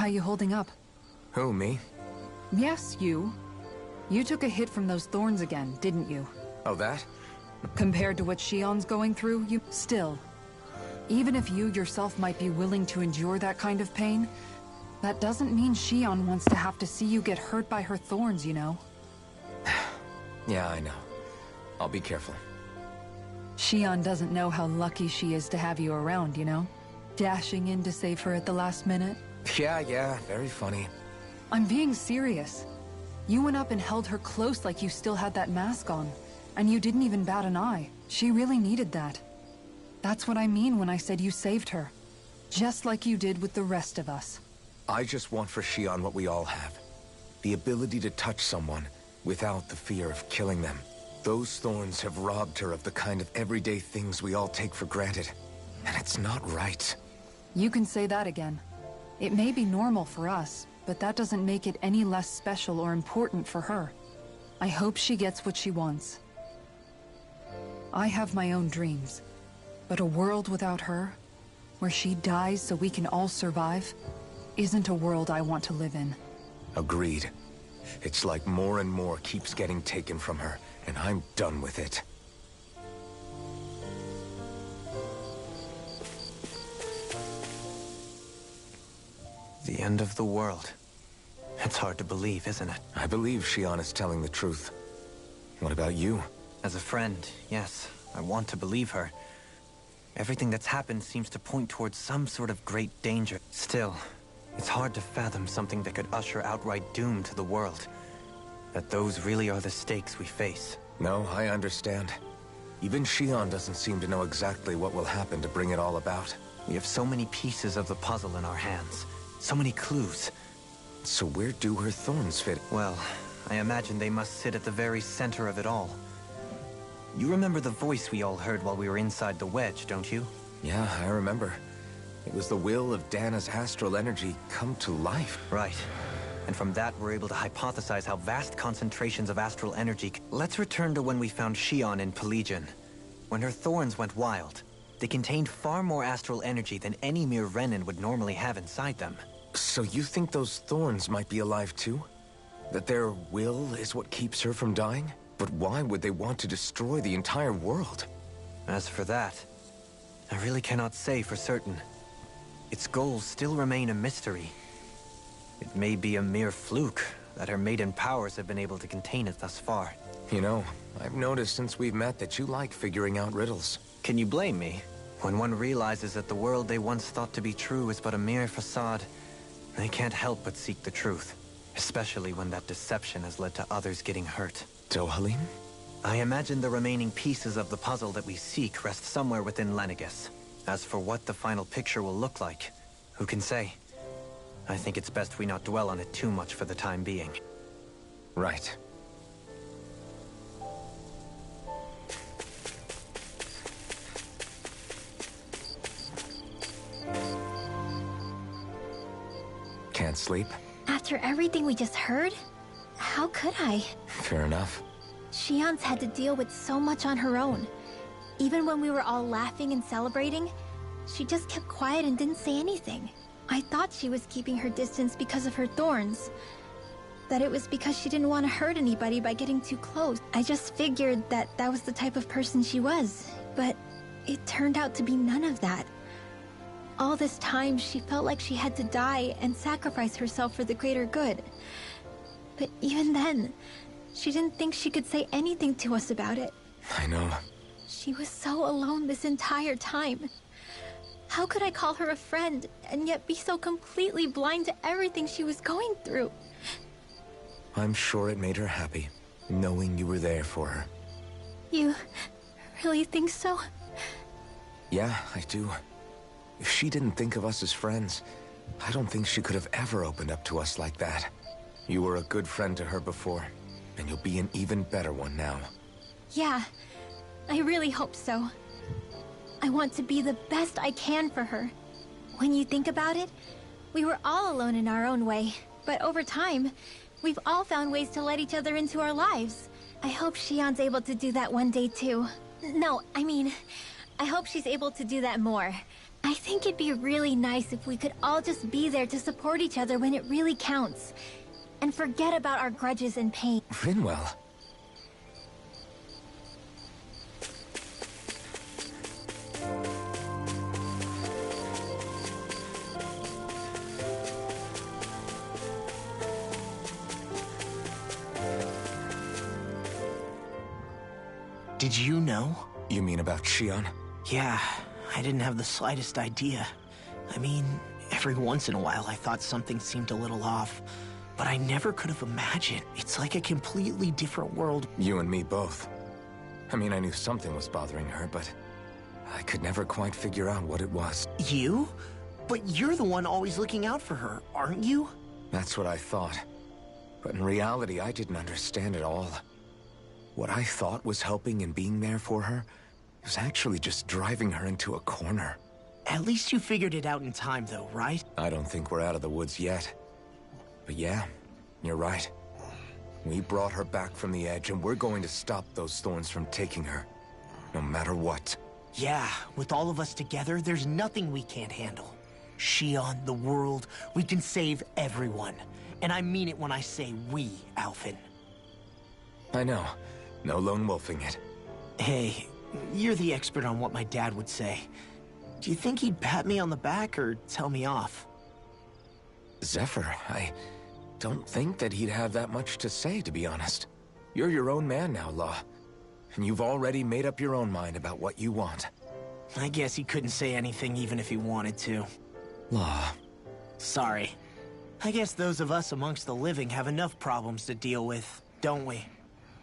How you holding up? Who, me? Yes, you. You took a hit from those thorns again, didn't you? Oh, that? Compared to what Shionne's going through, you... Still. Even if you yourself might be willing to endure that kind of pain, that doesn't mean Shionne wants to have to see you get hurt by her thorns, you know? Yeah, I know. I'll be careful. Shionne doesn't know how lucky she is to have you around, you know? Dashing in to save her at the last minute. Yeah, very funny. I'm being serious. You went up and held her close like you still had that mask on. And you didn't even bat an eye. She really needed that. That's what I mean when I said you saved her. Just like you did with the rest of us. I just want for Shionne what we all have. The ability to touch someone without the fear of killing them. Those thorns have robbed her of the kind of everyday things we all take for granted. And it's not right. You can say that again. It may be normal for us, but that doesn't make it any less special or important for her. I hope she gets what she wants. I have my own dreams, but a world without her, where she dies so we can all survive, isn't a world I want to live in. Agreed. It's like more and more keeps getting taken from her, and I'm done with it. The end of the world. It's hard to believe, isn't it? I believe Shionne is telling the truth. What about you? As a friend, yes, I want to believe her. Everything that's happened seems to point towards some sort of great danger. Still, it's hard to fathom something that could usher outright doom to the world. That those really are the stakes we face. No, I understand. Even Shionne doesn't seem to know exactly what will happen to bring it all about. We have so many pieces of the puzzle in our hands. So many clues. So where do her thorns fit? Well, I imagine they must sit at the very center of it all. You remember the voice we all heard while we were inside the wedge, don't you? Yeah, I remember. It was the will of Dana's astral energy come to life. Right. And from that, we're able to hypothesize how vast concentrations of astral energy... Let's return to when we found Shionne in Pelegion. When her thorns went wild, they contained far more astral energy than any mere Renin would normally have inside them. So you think those thorns might be alive too? That their will is what keeps her from dying? But why would they want to destroy the entire world? As for that, I really cannot say for certain. Its goals still remain a mystery. It may be a mere fluke that her maiden powers have been able to contain it thus far. You know, I've noticed since we've met that you like figuring out riddles. Can you blame me? When one realizes that the world they once thought to be true is but a mere facade, they can't help but seek the truth. Especially when that deception has led to others getting hurt. Dohalim? I imagine the remaining pieces of the puzzle that we seek rest somewhere within Lenegis. As for what the final picture will look like, who can say? I think it's best we not dwell on it too much for the time being. Right. Can't sleep? After everything we just heard? How could I? Fair enough. Shionne's had to deal with so much on her own. Even when we were all laughing and celebrating, she just kept quiet and didn't say anything. I thought she was keeping her distance because of her thorns. That it was because she didn't want to hurt anybody by getting too close. I just figured that that was the type of person she was. But it turned out to be none of that. All this time, she felt like she had to die and sacrifice herself for the greater good. But even then, she didn't think she could say anything to us about it. I know. She was so alone this entire time. How could I call her a friend and yet be so completely blind to everything she was going through? I'm sure it made her happy, knowing you were there for her. You really think so? Yeah, I do. If she didn't think of us as friends, I don't think she could have ever opened up to us like that. You were a good friend to her before, and you'll be an even better one now. Yeah, I really hope so. I want to be the best I can for her. When you think about it, we were all alone in our own way, but over time, we've all found ways to let each other into our lives. I hope Shionne's able to do that one day too. No, I mean, I hope she's able to do that more. I think it'd be really nice if we could all just be there to support each other when it really counts. And forget about our grudges and pain. Rinwell. Did you know? You mean about Shion? Yeah, I didn't have the slightest idea. I mean, every once in a while I thought something seemed a little off, but I never could have imagined. It's like a completely different world. You and me both. I mean, I knew something was bothering her, but I could never quite figure out what it was. You? But you're the one always looking out for her, aren't you? That's what I thought. But in reality, I didn't understand it all. What I thought was helping and being there for her was actually just driving her into a corner. At least you figured it out in time, though, right? I don't think we're out of the woods yet. But yeah, you're right. We brought her back from the edge, and we're going to stop those thorns from taking her, no matter what. Yeah, with all of us together, there's nothing we can't handle. Shion, the world, we can save everyone. And I mean it when I say we, Alphen. I know. No lone wolfing it. Hey, you're the expert on what my dad would say. Do you think he'd pat me on the back or tell me off? Zephyr, I don't think that he'd have that much to say, to be honest. You're your own man now, Law. And you've already made up your own mind about what you want. I guess he couldn't say anything even if he wanted to. Law. Sorry. I guess those of us amongst the living have enough problems to deal with, don't we?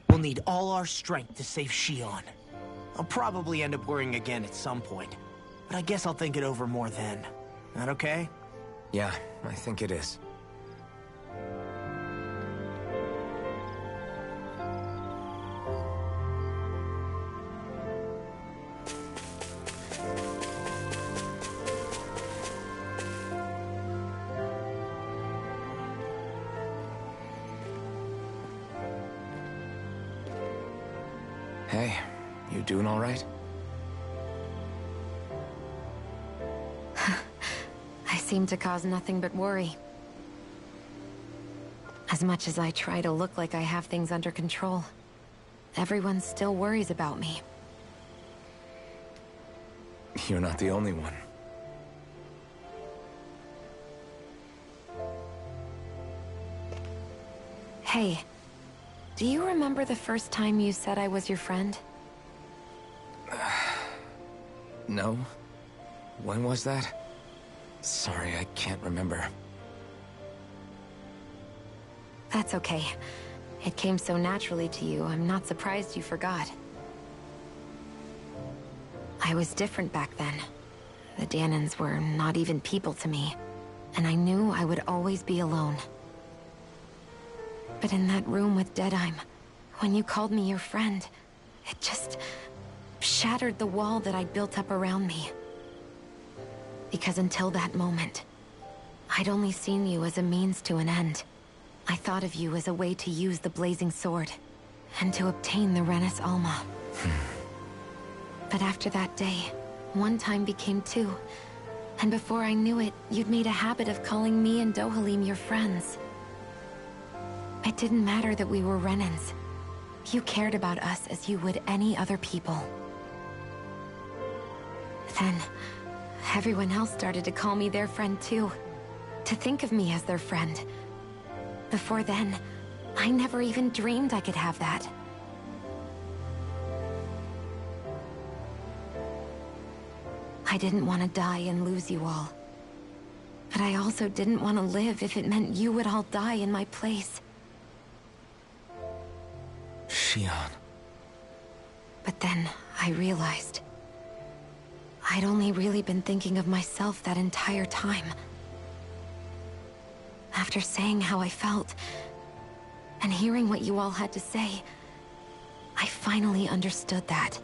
We'll need all our strength to save Shion. I'll probably end up worrying again at some point, but I guess I'll think it over more then. That okay? Yeah, I think it is. Hey, you doing all right? I seem to cause nothing but worry. As much as I try to look like I have things under control, everyone still worries about me. You're not the only one. Hey, do you remember the first time you said I was your friend? No? When was that? Sorry, I can't remember. That's okay. It came so naturally to you, I'm not surprised you forgot. I was different back then. The Dahnans were not even people to me, and I knew I would always be alone. But in that room with Deadheim, when you called me your friend, it just shattered the wall that I'd built up around me. Because until that moment, I'd only seen you as a means to an end. I thought of you as a way to use the Blazing Sword, and to obtain the Renis Alma. But after that day, one time became two, and before I knew it, you'd made a habit of calling me and Dohalim your friends. It didn't matter that we were Renans. You cared about us as you would any other people. Then, everyone else started to call me their friend too. To think of me as their friend. Before then, I never even dreamed I could have that. I didn't want to die and lose you all. But I also didn't want to live if it meant you would all die in my place. Shion. But then, I realized I'd only really been thinking of myself that entire time. After saying how I felt, and hearing what you all had to say, I finally understood that.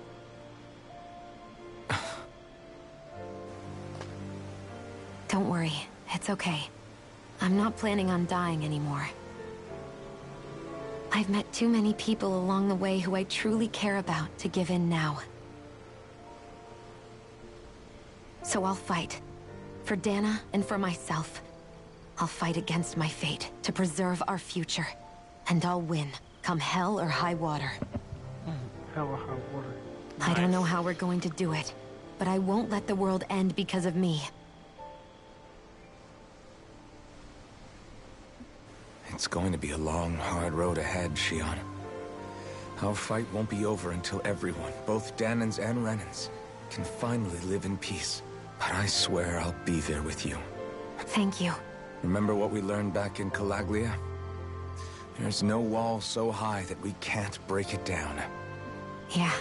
Don't worry, it's okay. I'm not planning on dying anymore. I've met too many people along the way who I truly care about to give in now. So I'll fight. For Dana and for myself. I'll fight against my fate to preserve our future. And I'll win, come hell or high water. Hell or high water. I don't know how we're going to do it, but I won't let the world end because of me. It's going to be a long, hard road ahead, Shion. Our fight won't be over until everyone, both Dahnans and Renans, can finally live in peace. But I swear I'll be there with you. Thank you. Remember what we learned back in Calaglia? There's no wall so high that we can't break it down. Yeah,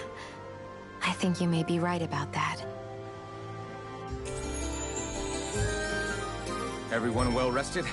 I think you may be right about that. Everyone well rested?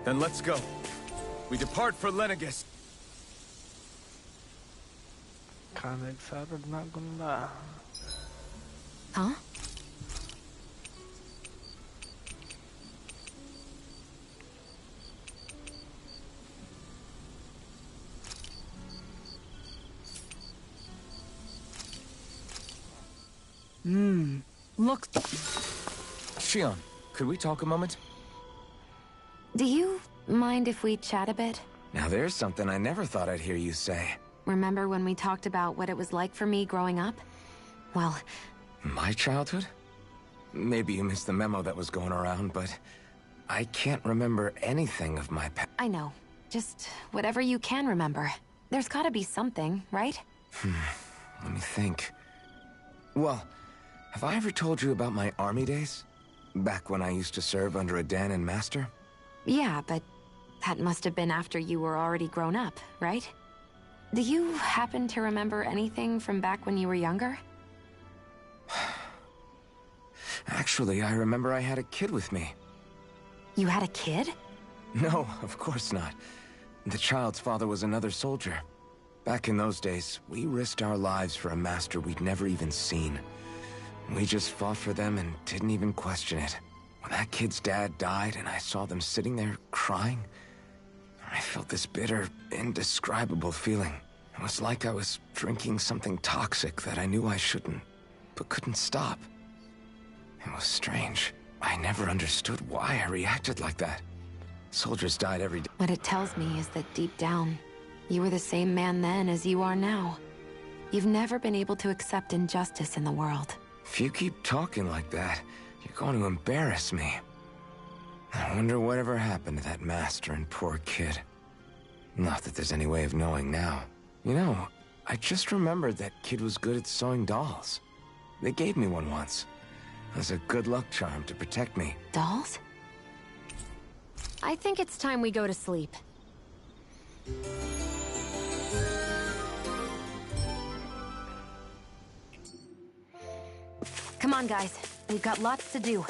Then let's go. We depart for Lenegis. Kinda excited, not gonna lie. Huh? Look. Shion, could we talk a moment? Do you mind if we chat a bit? Now there's something I never thought I'd hear you say. Remember when we talked about what it was like for me growing up? Well, My childhood? Maybe you missed the memo that was going around, but I can't remember anything of my past. I know. Just whatever you can remember. There's gotta be something, right? Let me think. Well, have I ever told you about my army days? Back when I used to serve under a Dahnan master? Yeah, but that must have been after you were already grown up, right? Do you happen to remember anything from back when you were younger? Actually, I remember I had a kid with me. You had a kid? No, of course not. The child's father was another soldier. Back in those days, we risked our lives for a master we'd never even seen. We just fought for them and didn't even question it. When that kid's dad died and I saw them sitting there crying, I felt this bitter, indescribable feeling. It was like I was drinking something toxic that I knew I shouldn't, but couldn't stop. It was strange. I never understood why I reacted like that. Soldiers died every day. What it tells me is that deep down, you were the same man then as you are now. You've never been able to accept injustice in the world. If you keep talking like that, you're going to embarrass me. I wonder whatever happened to that master and poor kid. Not that there's any way of knowing now. You know, I just remembered that kid was good at sewing dolls. They gave me one once. As a good luck charm to protect me. Dolls? I think it's time we go to sleep. Come on, guys. We've got lots to do.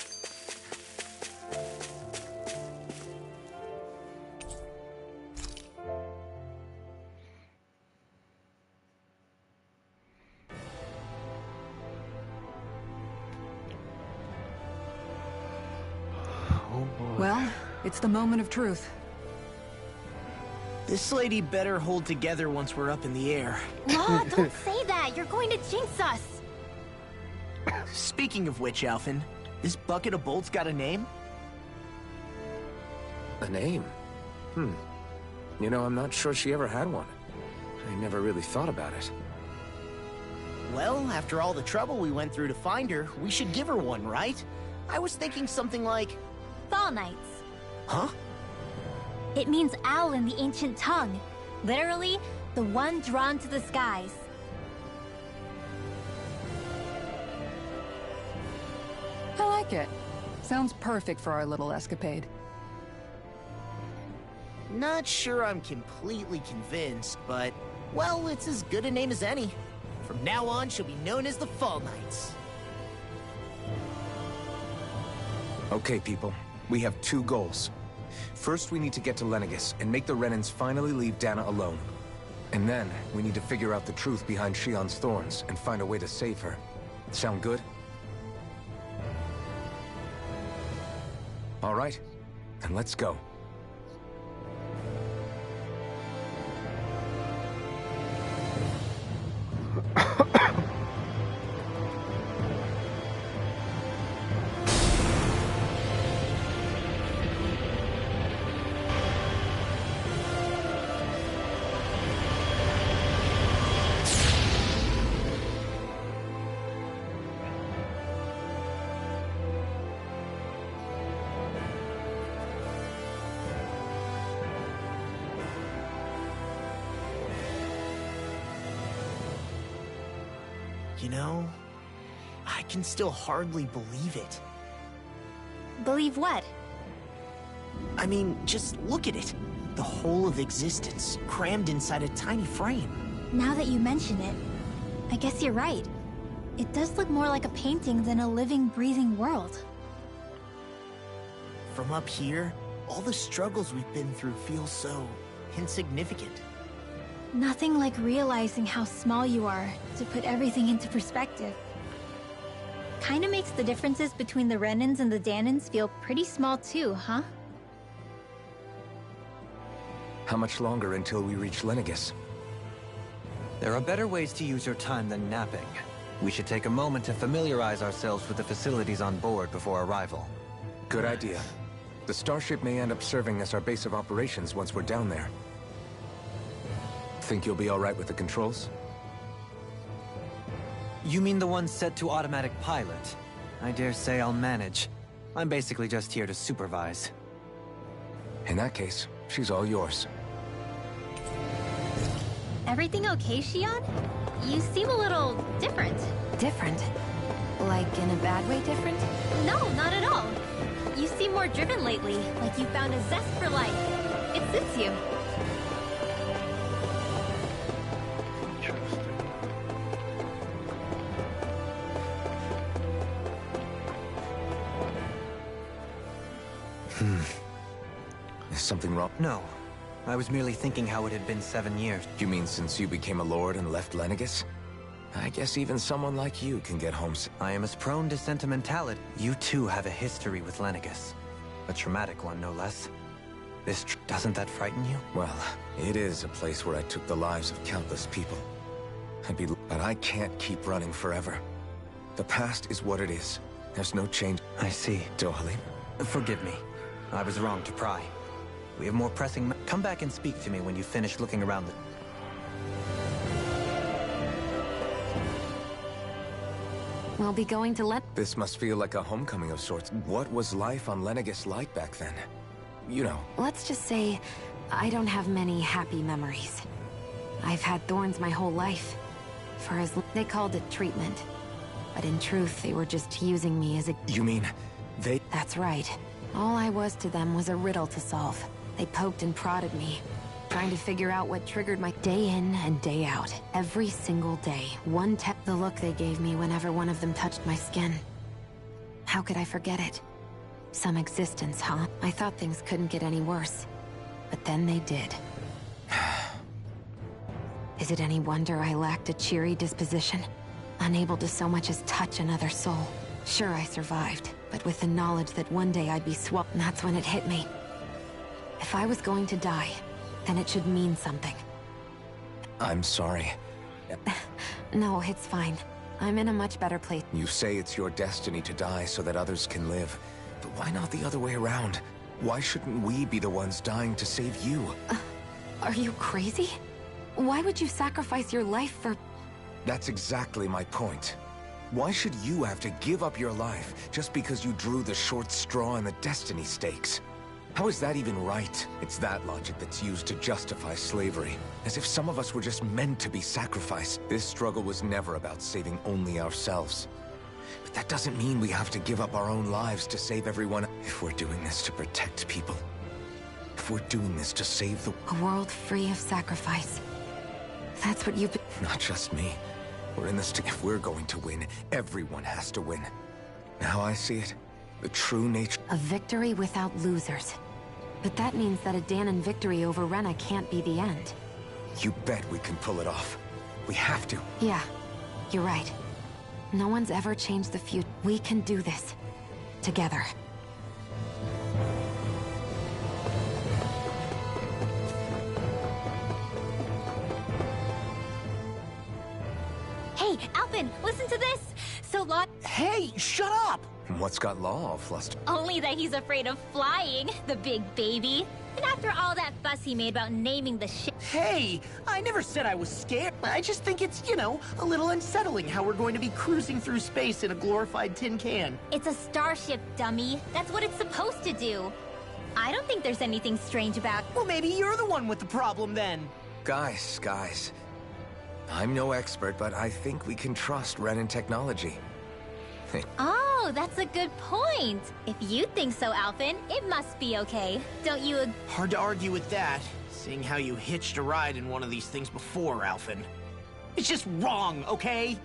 Well, it's the moment of truth. This lady better hold together once we're up in the air. Law, don't say that. You're going to jinx us. Speaking of which, Alphen, this bucket of bolts got a name? A name? You know, I'm not sure she ever had one. I never really thought about it. Well, after all the trouble we went through to find her, we should give her one, right? I was thinking something like... Fall Knights. Huh? It means owl in the ancient tongue. Literally, the one drawn to the skies. I like it. Sounds perfect for our little escapade. Not sure I'm completely convinced, but... well, it's as good a name as any. From now on, she'll be known as the Fall Knights. Okay, people. We have two goals. First, we need to get to Lenegis and make the Renans finally leave Dana alone. And then, we need to figure out the truth behind Shion's thorns and find a way to save her. Sound good? All right, then let's go. You know, I can still hardly believe it. Believe what? I mean, just look at it. The whole of existence, crammed inside a tiny frame. Now that you mention it, I guess you're right. It does look more like a painting than a living, breathing world. From up here, all the struggles we've been through feel so insignificant. Nothing like realizing how small you are to put everything into perspective. Kinda makes the differences between the Renans and the Danans feel pretty small too, huh? How much longer until we reach Lenegis? There are better ways to use your time than napping. We should take a moment to familiarize ourselves with the facilities on board before arrival. Good idea. The starship may end up serving as our base of operations once we're down there. Think you'll be all right with the controls? You mean the one set to automatic pilot? I dare say I'll manage. I'm basically just here to supervise. In that case, she's all yours. Everything okay, Shion? You seem a little different. Different? Like in a bad way different? No, not at all. You seem more driven lately, like you found a zest for life. It suits you. Interesting. Is something wrong? No. I was merely thinking how it had been 7 years. You mean since you became a lord and left Lenegis? I guess even someone like you can get homesick. I am as prone to sentimentality. You too have a history with Lenegis. A traumatic one, no less. Doesn't that frighten you? Well, it is a place where I took the lives of countless people. But I can't keep running forever. The past is what it is. There's no change. I see. Dohalim? Forgive me. I was wrong to pry. We have more pressing Come back and speak to me when you finish looking around the... We'll be going to This must feel like a homecoming of sorts. What was life on Lenegis like back then? You know. Let's just say, I don't have many happy memories. I've had thorns my whole life. They called it treatment. But in truth, they were just using me as a... You mean, they... That's right. All I was to them was a riddle to solve. They poked and prodded me, trying to figure out what triggered my day in and day out. Every single day, the look they gave me whenever one of them touched my skin. How could I forget it? Some existence, huh? I thought things couldn't get any worse. But then they did. Is it any wonder I lacked a cheery disposition? Unable to so much as touch another soul. Sure, I survived, but with the knowledge that one day I'd be swapped, that's when it hit me. If I was going to die, then it should mean something. I'm sorry. No, it's fine. I'm in a much better place. You say it's your destiny to die so that others can live. But why not the other way around? Why shouldn't we be the ones dying to save you? Are you crazy? Why would you sacrifice your life for... That's exactly my point. Why should you have to give up your life just because you drew the short straw in the destiny stakes? How is that even right? It's that logic that's used to justify slavery. As if some of us were just meant to be sacrificed. This struggle was never about saving only ourselves. But that doesn't mean we have to give up our own lives to save everyone. If we're doing this to protect people, if we're doing this to save the... A world free of sacrifice. That's what you've been... Not just me. We're in this to... If we're going to win, everyone has to win. Now I see it. The true nature... A victory without losers. But that means that a Dahnan victory over Rena can't be the end. You bet we can pull it off. We have to. Yeah, you're right. No one's ever changed the future. We can do this. Together. Hey, Alphen, listen to this! So Lot... Hey, shut up! What's got Law all flustered? Only that he's afraid of flying, the big baby. And after all that fuss he made about naming the ship... Hey, I never said I was scared. I just think it's, you know, a little unsettling how we're going to be cruising through space in a glorified tin can. It's a starship, dummy. That's what it's supposed to do. I don't think there's anything strange about... Well, maybe you're the one with the problem then. Guys. I'm no expert, but I think we can trust Renan technology. Oh, that's a good point. If you think so, Alphen, it must be okay. Don't you Hard to argue with that, seeing how you hitched a ride in one of these things before, Alphen. It's just wrong, okay?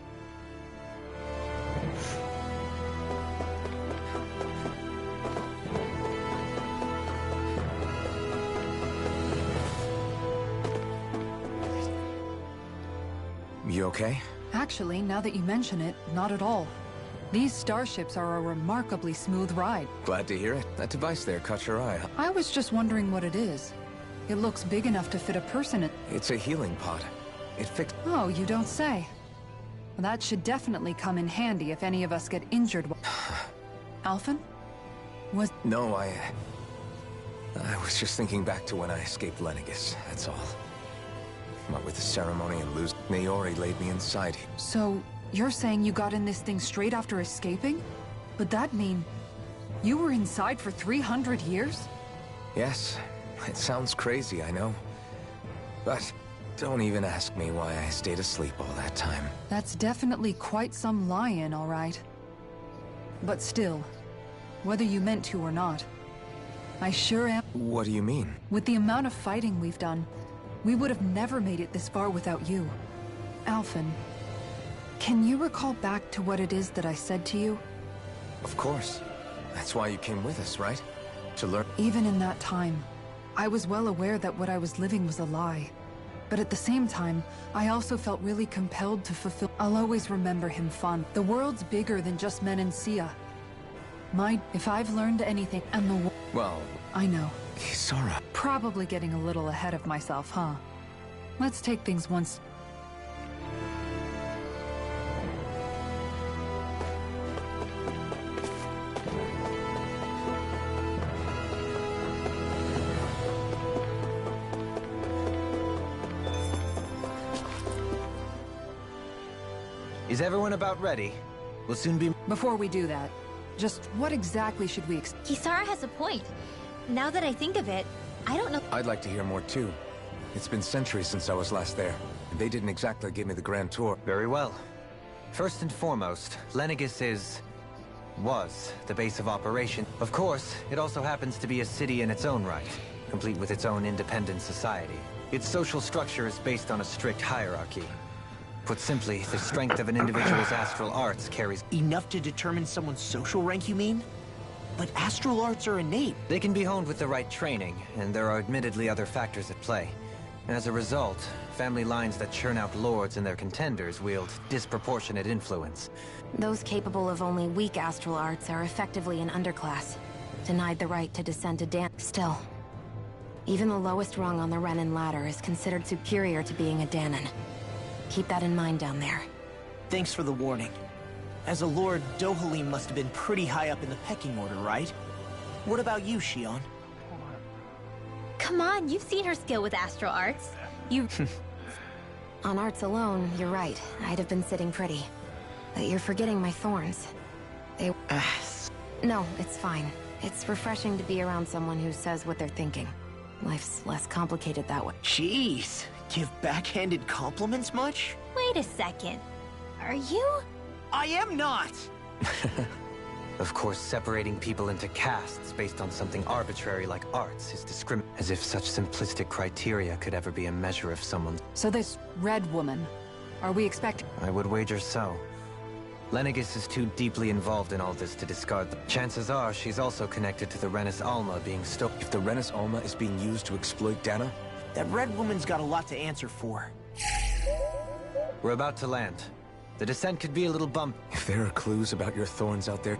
You okay? Actually, now that you mention it, not at all. These starships are a remarkably smooth ride. Glad to hear it. That device there caught your eye, huh? I was just wondering what it is. It looks big enough to fit a person in... It's a healing pod. It fixed... Oh, you don't say. Well, that should definitely come in handy if any of us get injured. Alphen? Was... No, I was just thinking back to when I escaped Lenegis, that's all. What with the ceremony and lose... Naori laid me inside. So, you're saying you got in this thing straight after escaping? But that mean... you were inside for 300 years? Yes. It sounds crazy, I know. But don't even ask me why I stayed asleep all that time. That's definitely quite some lie-in, all right. But still, whether you meant to or not, I sure am... What do you mean? With the amount of fighting we've done, we would have never made it this far without you. Alphen, can you recall back to what it is that I said to you? Of course. That's why you came with us, right? To learn... Even in that time, I was well aware that what I was living was a lie. But at the same time, I also felt really compelled to fulfill... I'll always remember him fond. The world's bigger than just Menancia. If I've learned anything, and the... Well... I know. Kisara. Probably getting a little ahead of myself, huh? Let's take things once... Is everyone about ready? We'll soon be... Before we do that, just what exactly should we Kisara has a point. Now that I think of it, I don't know... I'd like to hear more too. It's been centuries since I was last there, and they didn't exactly give me the grand tour. Very well. First and foremost, Lenegis was the base of operation. Of course, it also happens to be a city in its own right, complete with its own independent society. Its social structure is based on a strict hierarchy. Put simply, the strength of an individual's astral arts carries... Enough to determine someone's social rank, you mean? But astral arts are innate. They can be honed with the right training, and there are admittedly other factors at play. As a result, family lines that churn out lords and their contenders wield disproportionate influence. Those capable of only weak astral arts are effectively an underclass, denied the right to descend to Dan. Still, even the lowest rung on the Renan ladder is considered superior to being a Dahnan. Keep that in mind down there. Thanks for the warning. As a lord, Dohalim must have been pretty high up in the pecking order, right? What about you, Shionne? Come on, you've seen her skill with astral arts. You... On arts alone, you're right. I'd have been sitting pretty. But you're forgetting my thorns. They... No, it's fine. It's refreshing to be around someone who says what they're thinking. Life's less complicated that way. Jeez, give backhanded compliments much? Wait a second. Are you? I am not! Of course, separating people into castes based on something arbitrary like arts is discriminatory. As if such simplistic criteria could ever be a measure of someone's... So this red woman, are we expecting... I would wager so. Lenegis is too deeply involved in all this to discard them. Chances are she's also connected to the Renis Alma being stolen. If the Renis Alma is being used to exploit Dana, That red woman's got a lot to answer for. We're about to land. The descent could be a little bumpy. if there are clues about your thorns out there...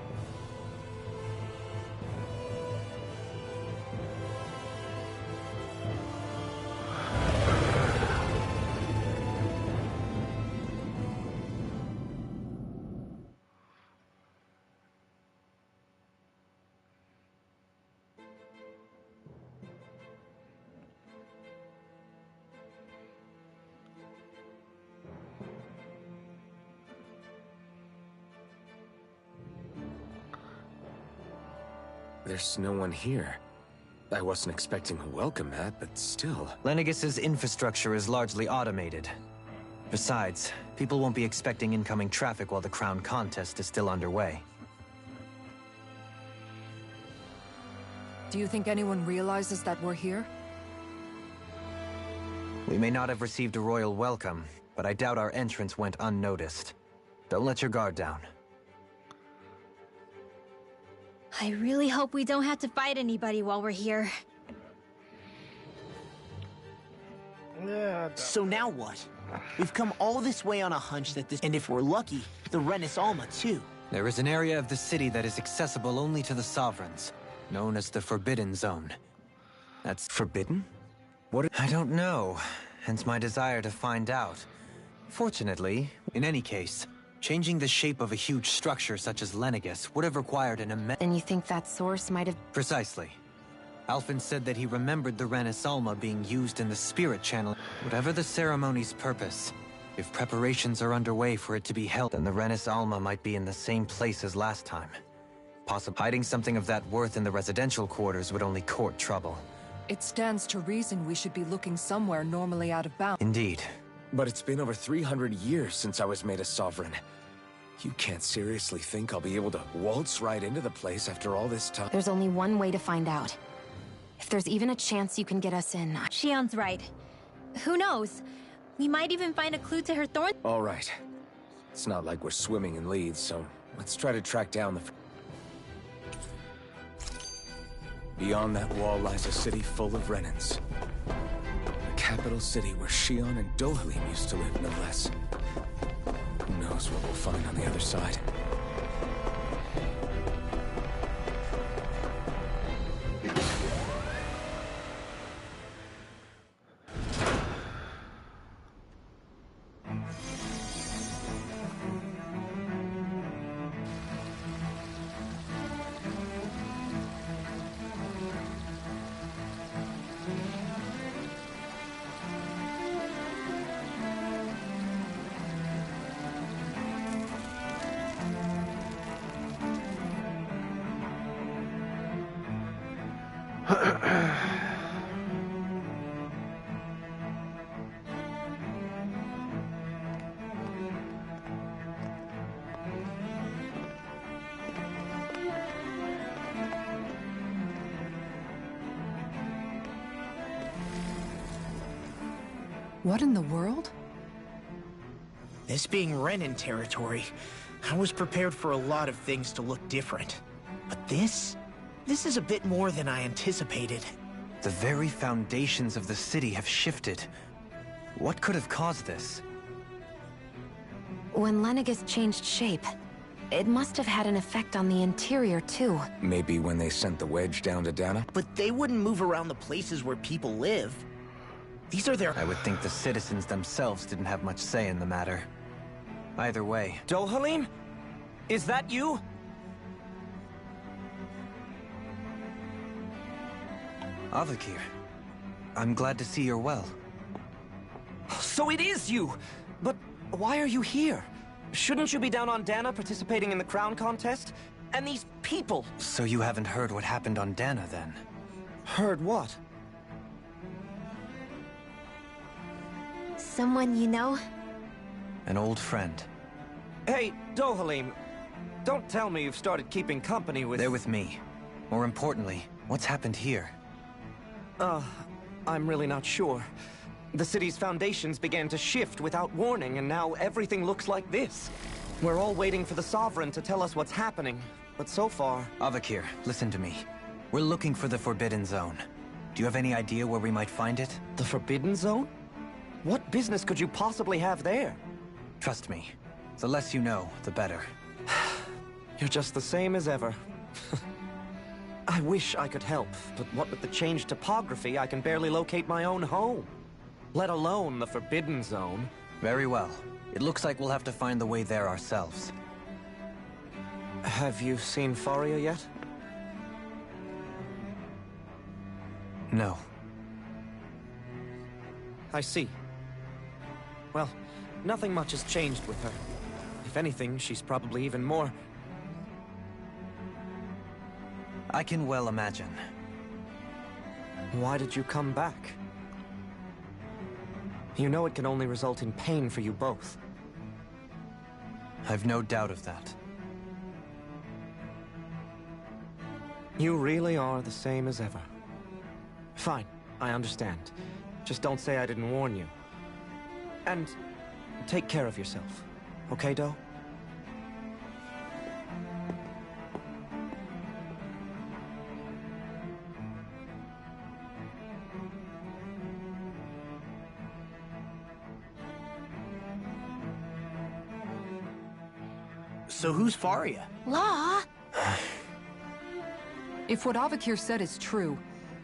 There's no one here. I wasn't expecting a welcome mat, but still. Lenegis's infrastructure is largely automated. Besides, people won't be expecting incoming traffic while the crown contest is still underway. Do you think anyone realizes that we're here? We may not have received a royal welcome, but I doubt our entrance went unnoticed. Don't let your guard down. I really hope we don't have to fight anybody while we're here. Yeah. So now what? We've come all this way on a hunch that this... And if we're lucky, the Renis Alma too. There is an area of the city that is accessible only to the Sovereigns, known as the Forbidden Zone. That's Forbidden? What? I don't know, hence my desire to find out. Fortunately, in any case, changing the shape of a huge structure such as Lenegis would have required an immense... And you think that source might have... Precisely. Alphen said that he remembered the Renis Alma being used in the spirit channel. Whatever the ceremony's purpose, if preparations are underway for it to be held, then the Renis Alma might be in the same place as last time. Possibly hiding something of that worth in the residential quarters would only court trouble. It stands to reason we should be looking somewhere normally out of bounds. Indeed. But it's been over 300 years since I was made a sovereign. You can't seriously think I'll be able to waltz right into the place after all this time? There's only one way to find out. If there's even a chance you can get us in... Shion's right. Who knows? We might even find a clue to her thorn... All right. It's not like we're swimming in leads, so let's try to track down the... Beyond that wall lies a city full of Renans. The capital city where Shion and Dohalim used to live, no less. Who knows what we'll find on the other side? What in the world? This being Renan territory, I was prepared for a lot of things to look different. But this is a bit more than I anticipated. The very foundations of the city have shifted. What could have caused this? When Lenegis changed shape, it must have had an effect on the interior, too. Maybe when they sent the wedge down to Dana? But they wouldn't move around the places where people live. These are their... I would think the citizens themselves didn't have much say in the matter. Either way... Dohalim? Is that you? Avakir, I'm glad to see you're well. So it is you! But why are you here? Shouldn't you be down on Dana participating in the crown contest? And these people! So you haven't heard what happened on Dana, then? Heard what? Someone you know? An old friend. Hey, Dohalim, don't tell me you've started keeping company with... They're with me. More importantly, what's happened here? I'm really not sure. The city's foundations began to shift without warning, and now everything looks like this. We're all waiting for the Sovereign to tell us what's happening, but so far... Avakir, listen to me. We're looking for the Forbidden Zone. Do you have any idea where we might find it? The Forbidden Zone? What business could you possibly have there? Trust me. The less you know, the better. You're just the same as ever. I wish I could help, but what with the changed topography, I can barely locate my own home. Let alone the Forbidden Zone. Very well. It looks like we'll have to find the way there ourselves. Have you seen Faria yet? No. I see. Well, nothing much has changed with her. If anything, she's probably even more... I can well imagine. Why did you come back? You know it can only result in pain for you both. I've no doubt of that. You really are the same as ever. Fine, I understand. Just don't say I didn't warn you. And take care of yourself. Okay, Do? So who's Faria? Law? If what Avakir said is true,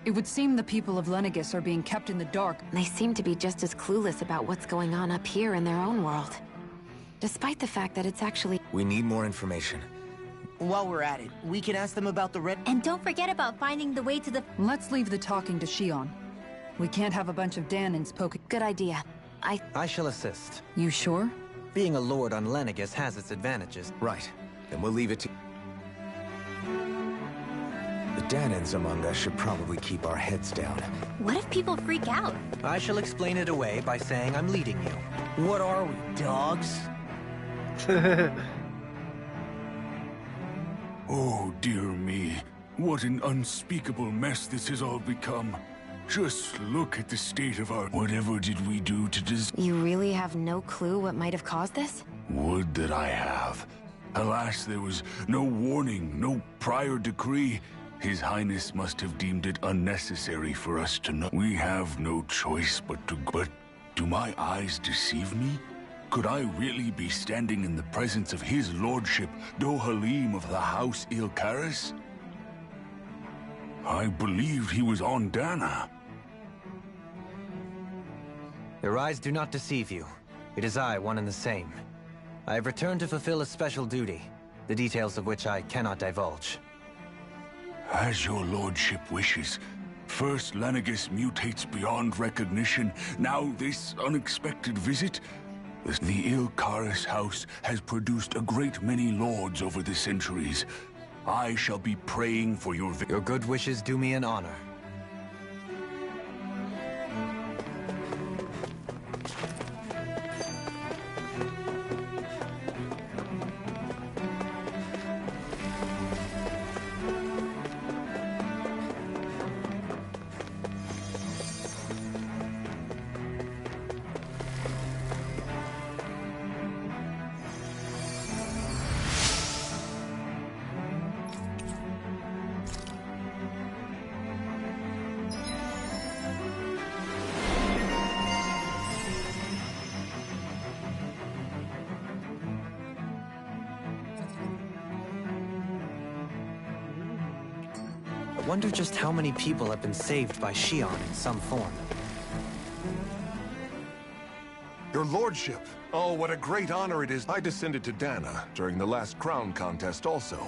it would seem the people of Lenegis are being kept in the dark. They seem to be just as clueless about what's going on up here in their own world. Despite the fact that it's actually... We need more information. While we're at it, we can ask them about the red... And don't forget about finding the way to the... Let's leave the talking to Shion. We can't have a bunch of Danins poking... Good idea. I shall assist. You sure? Being a lord on Lenegis has its advantages. Right. Then we'll leave it to... The Danins among us should probably keep our heads down. What if people freak out? I shall explain it away by saying I'm leading you. What are we, dogs? Oh, dear me. What an unspeakable mess this has all become. Just look at the state of our... Whatever did we do to You really have no clue what might have caused this? Would that I have. Alas, there was no warning, no prior decree. His Highness must have deemed it unnecessary for us to know. We have no choice but to... But do my eyes deceive me? Could I really be standing in the presence of his lordship, Dohalim of the House Ilkaris? I believed he was on Dana. Your eyes do not deceive you. It is I, one and the same. I have returned to fulfill a special duty, the details of which I cannot divulge. As your lordship wishes. First Lenegis mutates beyond recognition, now this unexpected visit. The Ilkaris house has produced a great many lords over the centuries. I shall be praying for your Your good wishes do me an honor. I wonder just how many people have been saved by Shion in some form. Your lordship! Oh, what a great honor it is. I descended to Dana during the last crown contest also.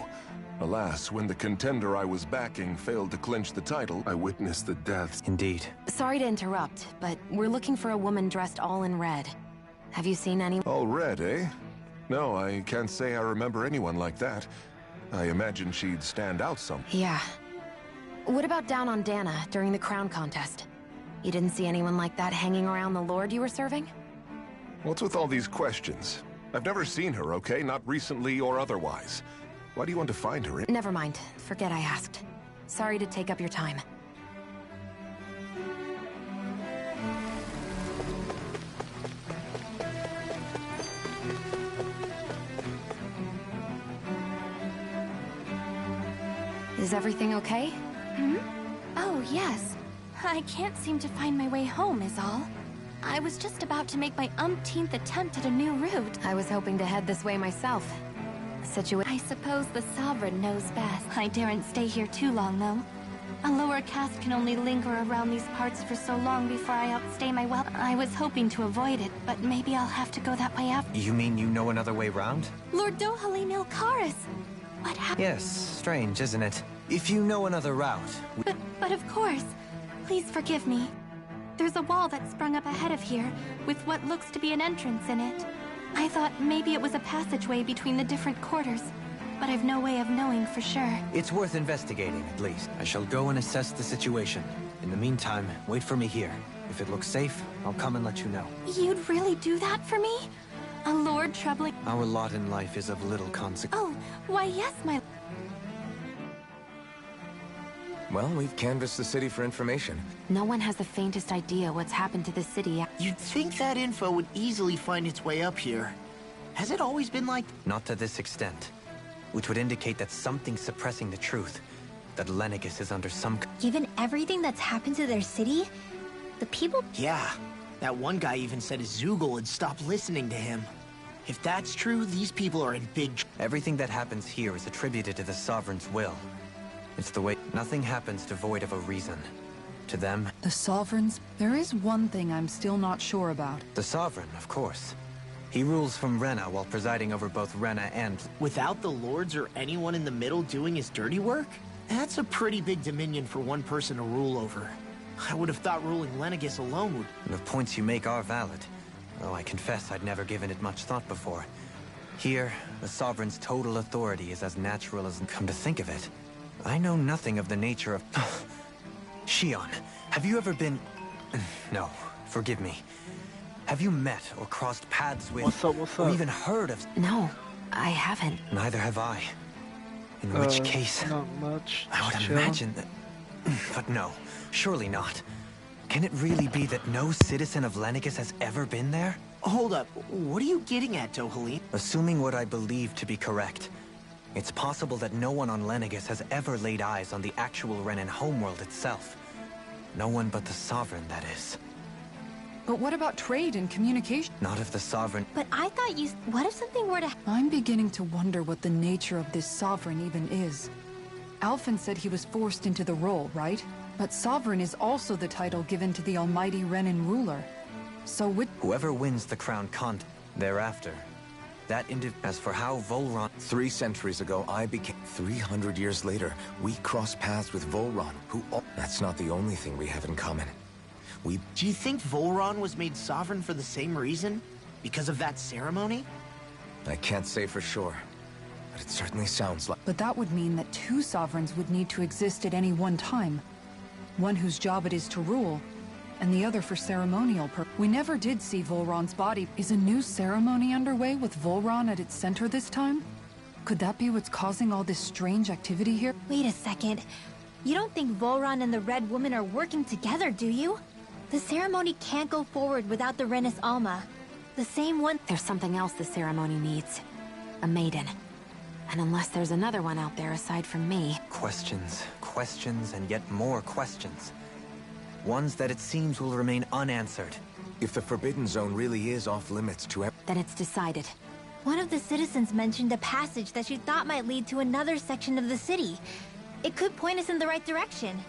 Alas, when the contender I was backing failed to clinch the title, I witnessed the deaths. Indeed. Sorry to interrupt, but we're looking for a woman dressed all in red. Have you seen any? All red, eh? No, I can't say I remember anyone like that. I imagine she'd stand out some. Yeah. What about down on Dana during the crown contest? You didn't see anyone like that hanging around the lord you were serving? What's with all these questions? I've never seen her, okay? Not recently or otherwise. Why do you want to find her? Never mind. Forget I asked. Sorry to take up your time. Is everything okay? Hmm? Oh, yes. I can't seem to find my way home, is all. I was just about to make my umpteenth attempt at a new route. I was hoping to head this way myself. I suppose the Sovereign knows best. I daren't stay here too long, though. A lower caste can only linger around these parts for so long before I outstay my welcome. I was hoping to avoid it, but maybe I'll have to go that way after. You mean you know another way round? Lord Dohalim Ilkaris! What happened? Yes, strange, isn't it? If you know another route... But of course. Please forgive me. There's a wall that sprung up ahead of here, with what looks to be an entrance in it. I thought maybe it was a passageway between the different quarters, but I've no way of knowing for sure. It's worth investigating, at least. I shall go and assess the situation. In the meantime, wait for me here. If it looks safe, I'll come and let you know. You'd really do that for me? A lord troubling... Our lot in life is of little consequence. Oh, why yes, my... Well, we've canvassed the city for information. No one has the faintest idea what's happened to the city. You'd think that info would easily find its way up here. Has it always been like... Not to this extent. Which would indicate that something's suppressing the truth. That Lenegis is under some... Given everything that's happened to their city, the people... Yeah, that one guy even said Zoogle had stopped listening to him. If that's true, these people are in big... Everything that happens here is attributed to the Sovereign's will. It's the way... Nothing happens devoid of a reason. To them... The Sovereigns? There is one thing I'm still not sure about. The Sovereign, of course. He rules from Rena while presiding over both Rena and... Without the lords or anyone in the middle doing his dirty work? That's a pretty big dominion for one person to rule over. I would have thought ruling Lenegis alone would... The points you make are valid. Though I confess I'd never given it much thought before. Here, the Sovereign's total authority is as natural as... Come to think of it, I know nothing of the nature of... Shion, have you ever been... No, forgive me. Have you met or crossed paths with... What's up? Or even heard of... No, I haven't. Neither have I. In which case... Not much. I would Chill. imagine that... But no, surely not. Can it really be that no citizen of Lenegis has ever been there? Hold up, what are you getting at, Dohalim? Assuming what I believe to be correct, it's possible that no one on Lenegis has ever laid eyes on the actual Renan homeworld itself. No one but the Sovereign, that is. But what about trade and communication? Not if the Sovereign... But I thought you... What if something were to... I'm beginning to wonder what the nature of this Sovereign even is. Alphen said he was forced into the role, right? But Sovereign is also the title given to the almighty Renan ruler. So with... Whoever wins the crown thereafter, that As for how Volron... 3 centuries ago, I became... 300 years later, we crossed paths with Volron, who... That's not the only thing we have in common. Do you think Volron was made sovereign for the same reason? Because of that ceremony? I can't say for sure, but it certainly sounds like... But that would mean that 2 sovereigns would need to exist at any one time. One whose job it is to rule, and the other for ceremonial purposes. We never did see Volron's body. Is a new ceremony underway with Volron at its center this time? Could that be what's causing all this strange activity here? Wait a second. You don't think Volron and the Red Woman are working together, do you? The ceremony can't go forward without the Renis Alma. The same one... There's something else the ceremony needs. A maiden. And unless there's another one out there aside from me... Questions, questions, and yet more questions. Ones that it seems will remain unanswered. If the Forbidden Zone really is off limits to... Then it's decided. One of the citizens mentioned a passage that she thought might lead to another section of the city. It could point us in the right direction.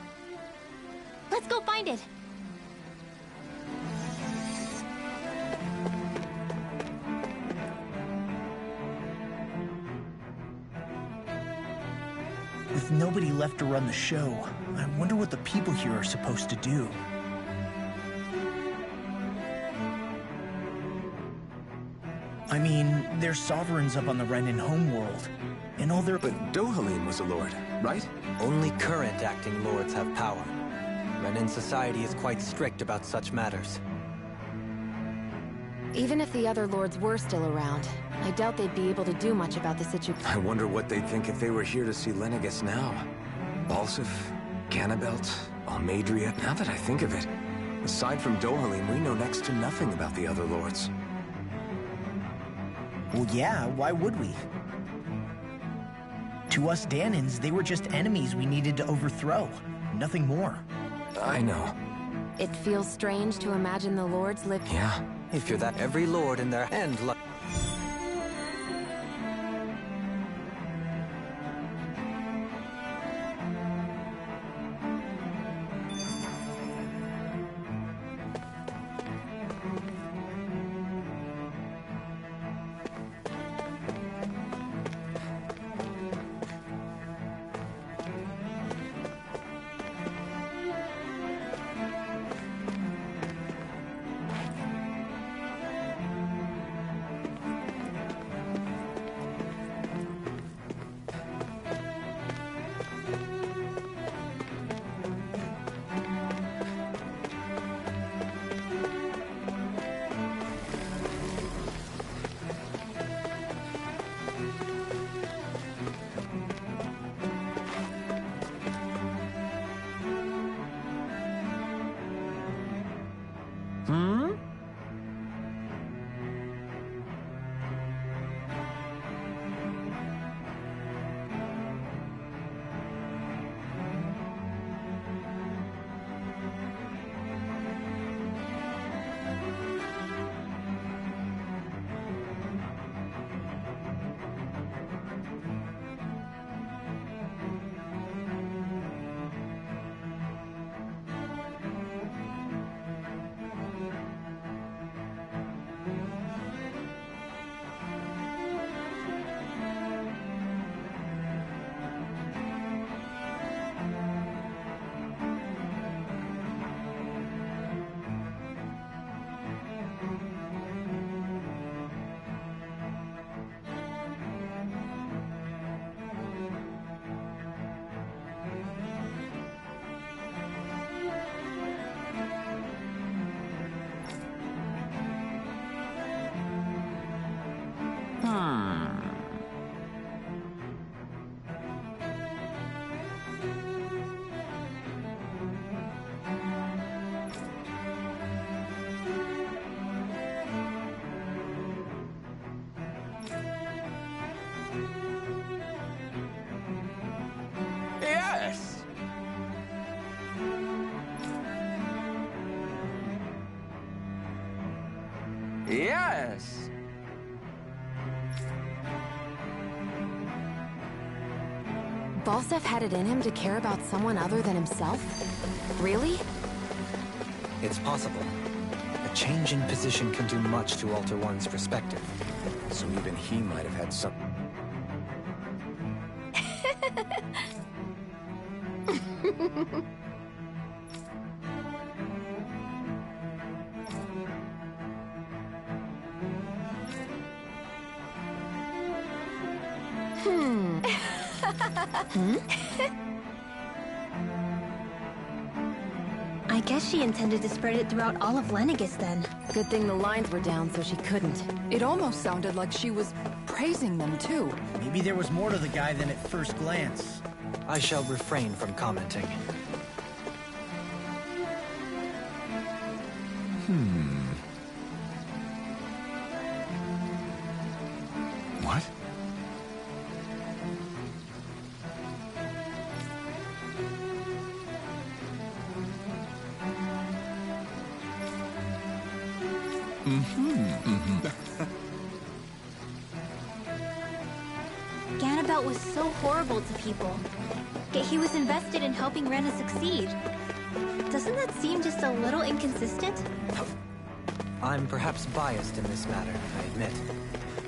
Let's go find it! With nobody left to run the show, I wonder what the people here are supposed to do. I mean, they're sovereigns up on the Renan homeworld, and all their... But Dohalim was a lord, right? Only current acting lords have power. Renan society is quite strict about such matters. Even if the other lords were still around, I doubt they'd be able to do much about the situation. I wonder what they'd think if they were here to see Lenegis now. Balsif, Cannabelt, Almadria. Now that I think of it, aside from Dohalim, we know next to nothing about the other lords. Well, yeah, why would we? To us Danans, they were just enemies we needed to overthrow. Nothing more. I know. It feels strange to imagine the lords live... Yeah. If you're that every lord in their hand... Yes! Yes! Balseph had it in him to care about someone other than himself? Really? It's possible. A change in position can do much to alter one's perspective. So even he might have had some... I guess she intended to spread it throughout all of Lenegis then. Good thing the lines were down so she couldn't. It almost sounded like she was praising them too. Maybe there was more to the guy than at first glance. I shall refrain from commenting. What? Ganabelt was so horrible to people. Yet he was invested in helping Rena succeed. Doesn't that seem just a little inconsistent? I'm perhaps biased in this matter, I admit.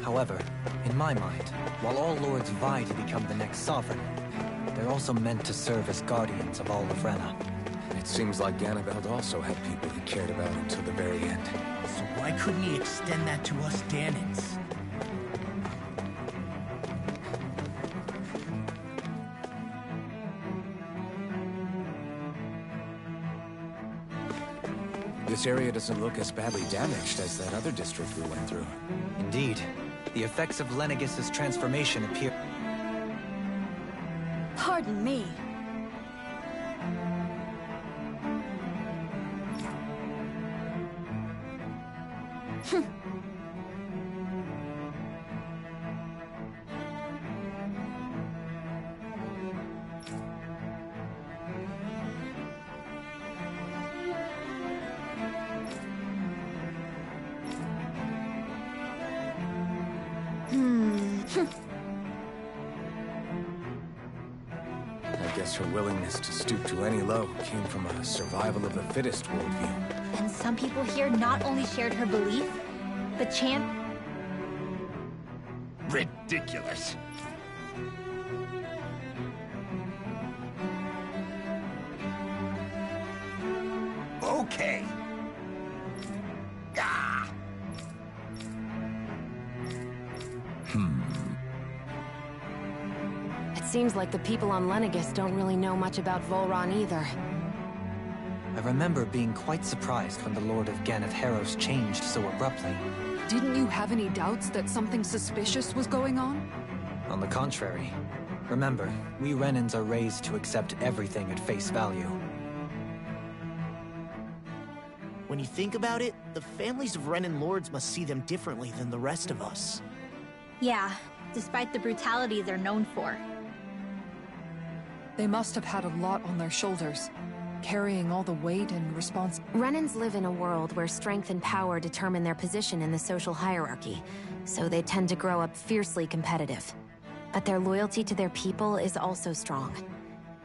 However, in my mind, while all lords vie to become the next sovereign, they're also meant to serve as guardians of all of Rena. It seems like Ganabelt also had people he cared about until the very end. So why couldn't he extend that to us Danans? This area doesn't look as badly damaged as that other district we went through. Indeed, the effects of Lenegis's transformation appear... Pardon me. guess her willingness to stoop to any low came from a survival of the fittest worldview. And some people here not only shared her belief, but Ridiculous. Okay. Ah. It seems like the people on Lenegis don't really know much about Volron either. I remember being quite surprised when the Lord of Ganath Haros changed so abruptly. Didn't you have any doubts that something suspicious was going on? On the contrary. Remember, we Renans are raised to accept everything at face value. When you think about it, the families of Renan lords must see them differently than the rest of us. Yeah, despite the brutality they're known for. They must have had a lot on their shoulders, carrying all the weight and Renans live in a world where strength and power determine their position in the social hierarchy, so they tend to grow up fiercely competitive. But their loyalty to their people is also strong.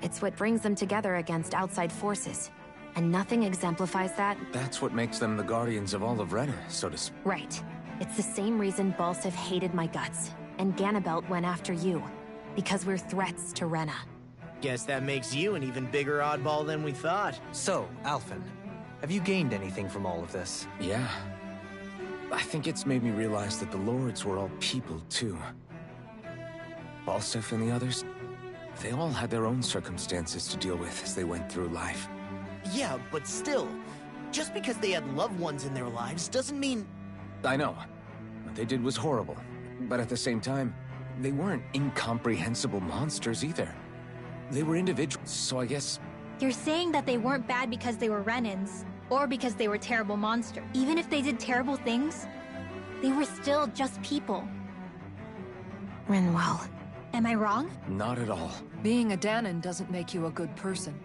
It's what brings them together against outside forces, and nothing exemplifies that. That's what makes them the guardians of all of Rena, so to speak. Right. It's the same reason Balsev hated my guts, and Ganabelt went after you, because we're threats to Rena. Guess that makes you an even bigger oddball than we thought. So, Alphen, have you gained anything from all of this? Yeah. I think it's made me realize that the Lords were all people, too. Balsef and the others, they all had their own circumstances to deal with as they went through life. Yeah, but still, just because they had loved ones in their lives doesn't mean... I know. What they did was horrible. But at the same time, they weren't incomprehensible monsters either. They were individuals, so I guess... You're saying that they weren't bad because they were Renans, or because they were terrible monsters. Even if they did terrible things, they were still just people. Rinwell. Am I wrong? Not at all. Being a Dahnan doesn't make you a good person.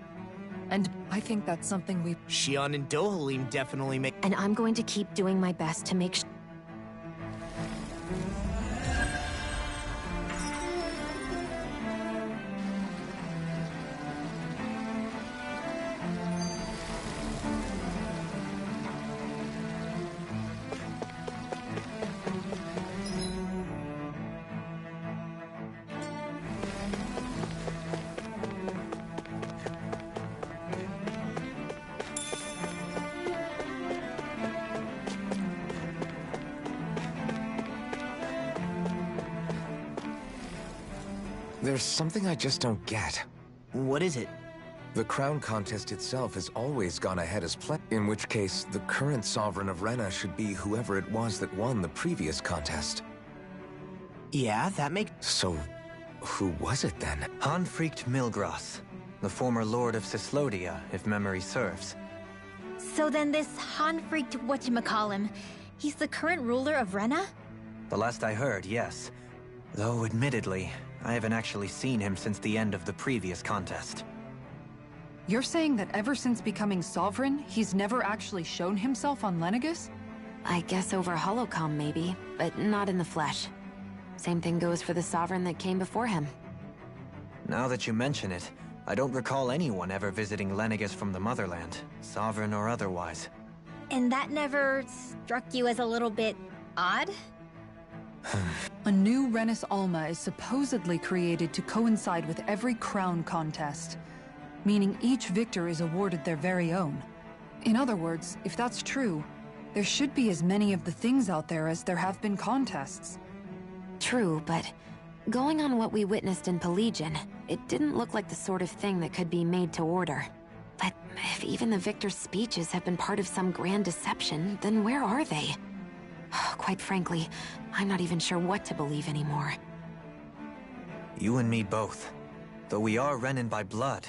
And I think that's something we... Shion and Dohalim definitely make... And I'm going to keep doing my best to make There's something I just don't get. What is it? The crown contest itself has always gone ahead as planned, in which case the current sovereign of Rena should be whoever it was that won the previous contest. Yeah, that makes... So, who was it then? Hanfrikt Milgras, the former lord of Cyslodia, if memory serves. So then this Hanfrikt whatchamacallem, he's the current ruler of Rena? The last I heard, yes. Though, admittedly, I haven't actually seen him since the end of the previous contest. You're saying that ever since becoming sovereign, he's never actually shown himself on Lenegis? I guess over Holocom maybe, but not in the flesh. Same thing goes for the sovereign that came before him. Now that you mention it, I don't recall anyone ever visiting Lenegis from the motherland, sovereign or otherwise. And that never struck you as a little bit odd? A new Renis Alma is supposedly created to coincide with every crown contest, meaning each victor is awarded their very own. In other words, if that's true, there should be as many of the things out there as there have been contests. True, but going on what we witnessed in Pelegion, it didn't look like the sort of thing that could be made to order. But if even the victor's speeches have been part of some grand deception, then where are they? Quite frankly, I'm not even sure what to believe anymore. You and me both. Though we are Renan by blood,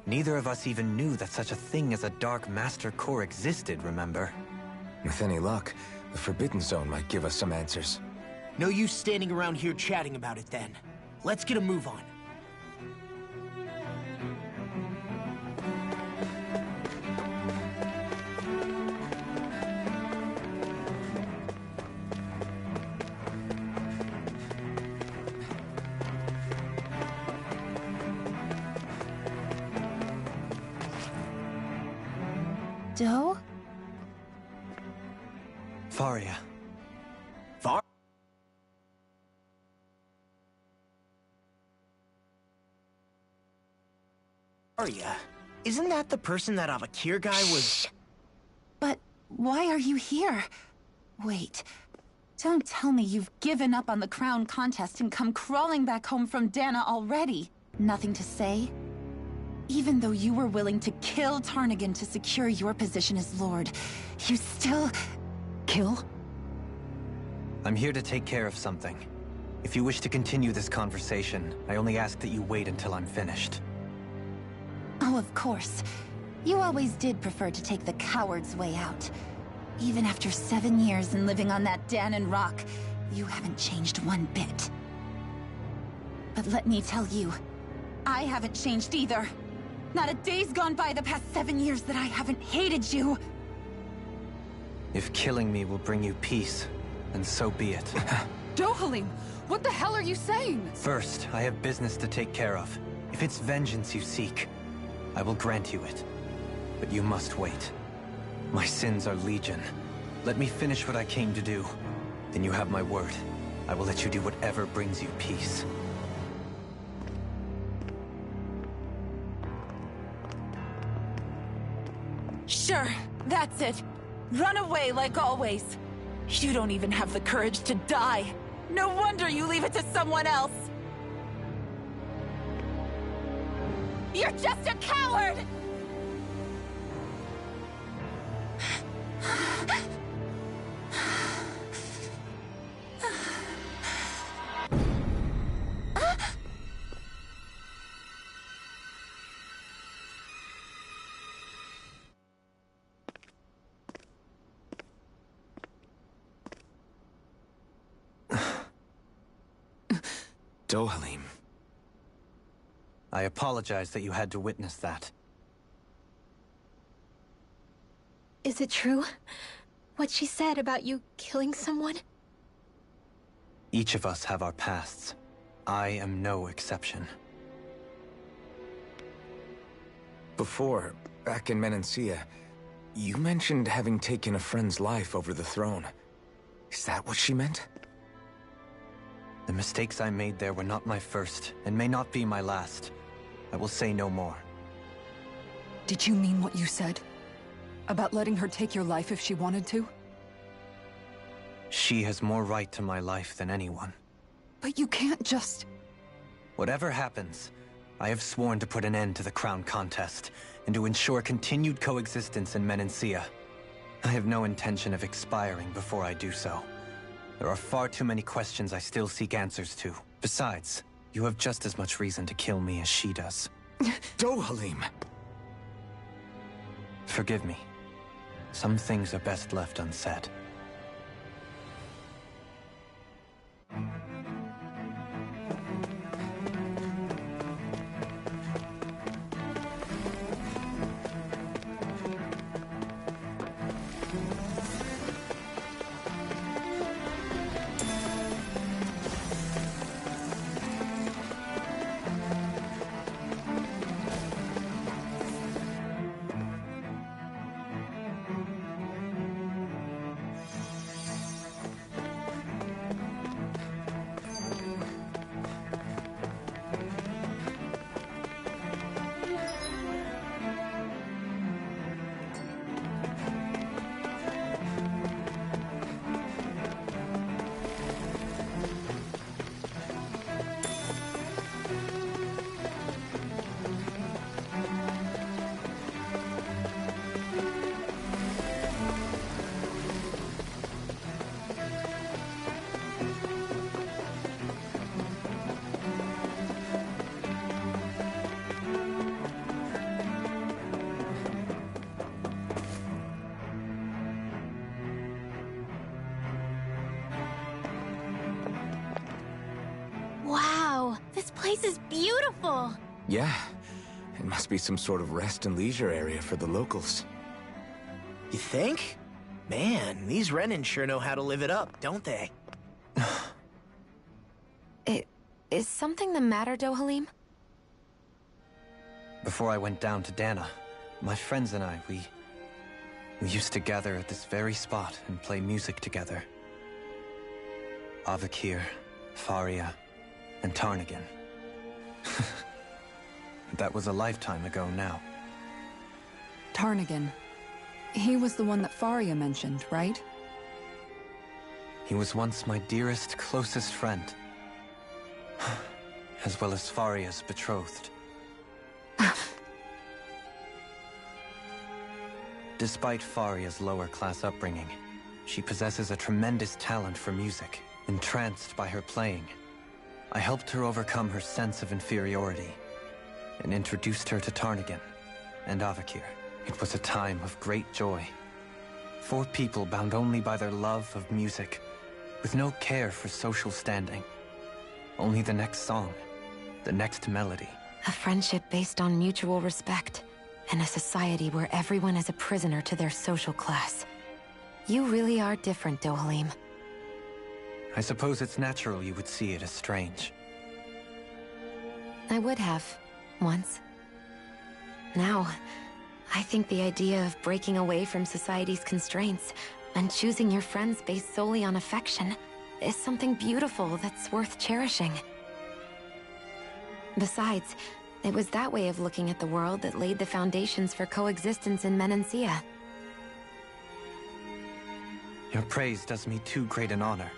neither of us even knew that such a thing as a Dark Master Corps existed, remember? With any luck, the Forbidden Zone might give us some answers. No use standing around here chatting about it then. Let's get a move on. Doe? Faria. Faria? Isn't that the person that Avakir guy was... But why are you here? Wait. Don't tell me you've given up on the crown contest and come crawling back home from Dana already. Nothing to say? Even though you were willing to kill Tarnagin to secure your position as Lord, you still... Kill? I'm here to take care of something. If you wish to continue this conversation, I only ask that you wait until I'm finished. Oh, of course. You always did prefer to take the coward's way out. Even after 7 years and living on that Dahnan rock, you haven't changed one bit. But let me tell you, I haven't changed either. Not a day's gone by the past 7 years that I haven't hated you. If killing me will bring you peace, then so be it. Dohalim, what the hell are you saying? First, I have business to take care of. If it's vengeance you seek, I will grant you it. But you must wait. My sins are legion. Let me finish what I came to do. Then you have my word. I will let you do whatever brings you peace. Sure, that's it. Run away like always. You don't even have the courage to die. No wonder you leave it to someone else. You're just a coward! Dohalim. I apologize that you had to witness that. Is it true? What she said about you killing someone? Each of us have our pasts. I am no exception. Before, back in Menancia, you mentioned having taken a friend's life over the throne. Is that what she meant? The mistakes I made there were not my first, and may not be my last. I will say no more. Did you mean what you said? About letting her take your life if she wanted to? She has more right to my life than anyone. But you can't just... Whatever happens, I have sworn to put an end to the crown contest, and to ensure continued coexistence in Menancia. I have no intention of expiring before I do so. There are far too many questions I still seek answers to. Besides, you have just as much reason to kill me as she does. Dohalim! Forgive me. Some things are best left unsaid. Wow, this place is beautiful! Yeah. It must be some sort of rest and leisure area for the locals. You think? Man, these Renan sure know how to live it up, don't they? Is something the matter, Dohalim? Before I went down to Dana, my friends and I, We used to gather at this very spot and play music together. Avakir, Faria, and Tarnagin. That was a lifetime ago now. Tarnagin. He was the one that Faria mentioned, right? He was once my dearest, closest friend. As well as Faria's betrothed. Despite Faria's lower-class upbringing, she possesses a tremendous talent for music. Entranced by her playing, I helped her overcome her sense of inferiority and introduced her to Tarnagin and Avakir. It was a time of great joy. 4 people bound only by their love of music, with no care for social standing. Only the next song, the next melody. A friendship based on mutual respect, and a society where everyone is a prisoner to their social class. You really are different, Dohalim. I suppose it's natural you would see it as strange. I would have, once. Now, I think the idea of breaking away from society's constraints and choosing your friends based solely on affection is something beautiful that's worth cherishing. Besides, it was that way of looking at the world that laid the foundations for coexistence in Menancia. Your praise does me too great an honor.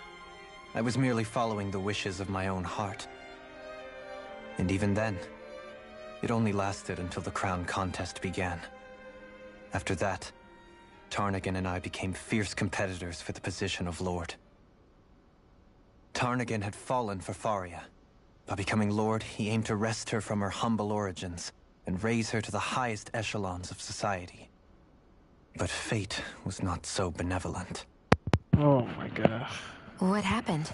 I was merely following the wishes of my own heart. And even then, it only lasted until the crown contest began. After that, Tarnagin and I became fierce competitors for the position of Lord. Tarnagin had fallen for Faria. By becoming Lord, he aimed to wrest her from her humble origins and raise her to the highest echelons of society. But fate was not so benevolent. Oh my god. What happened?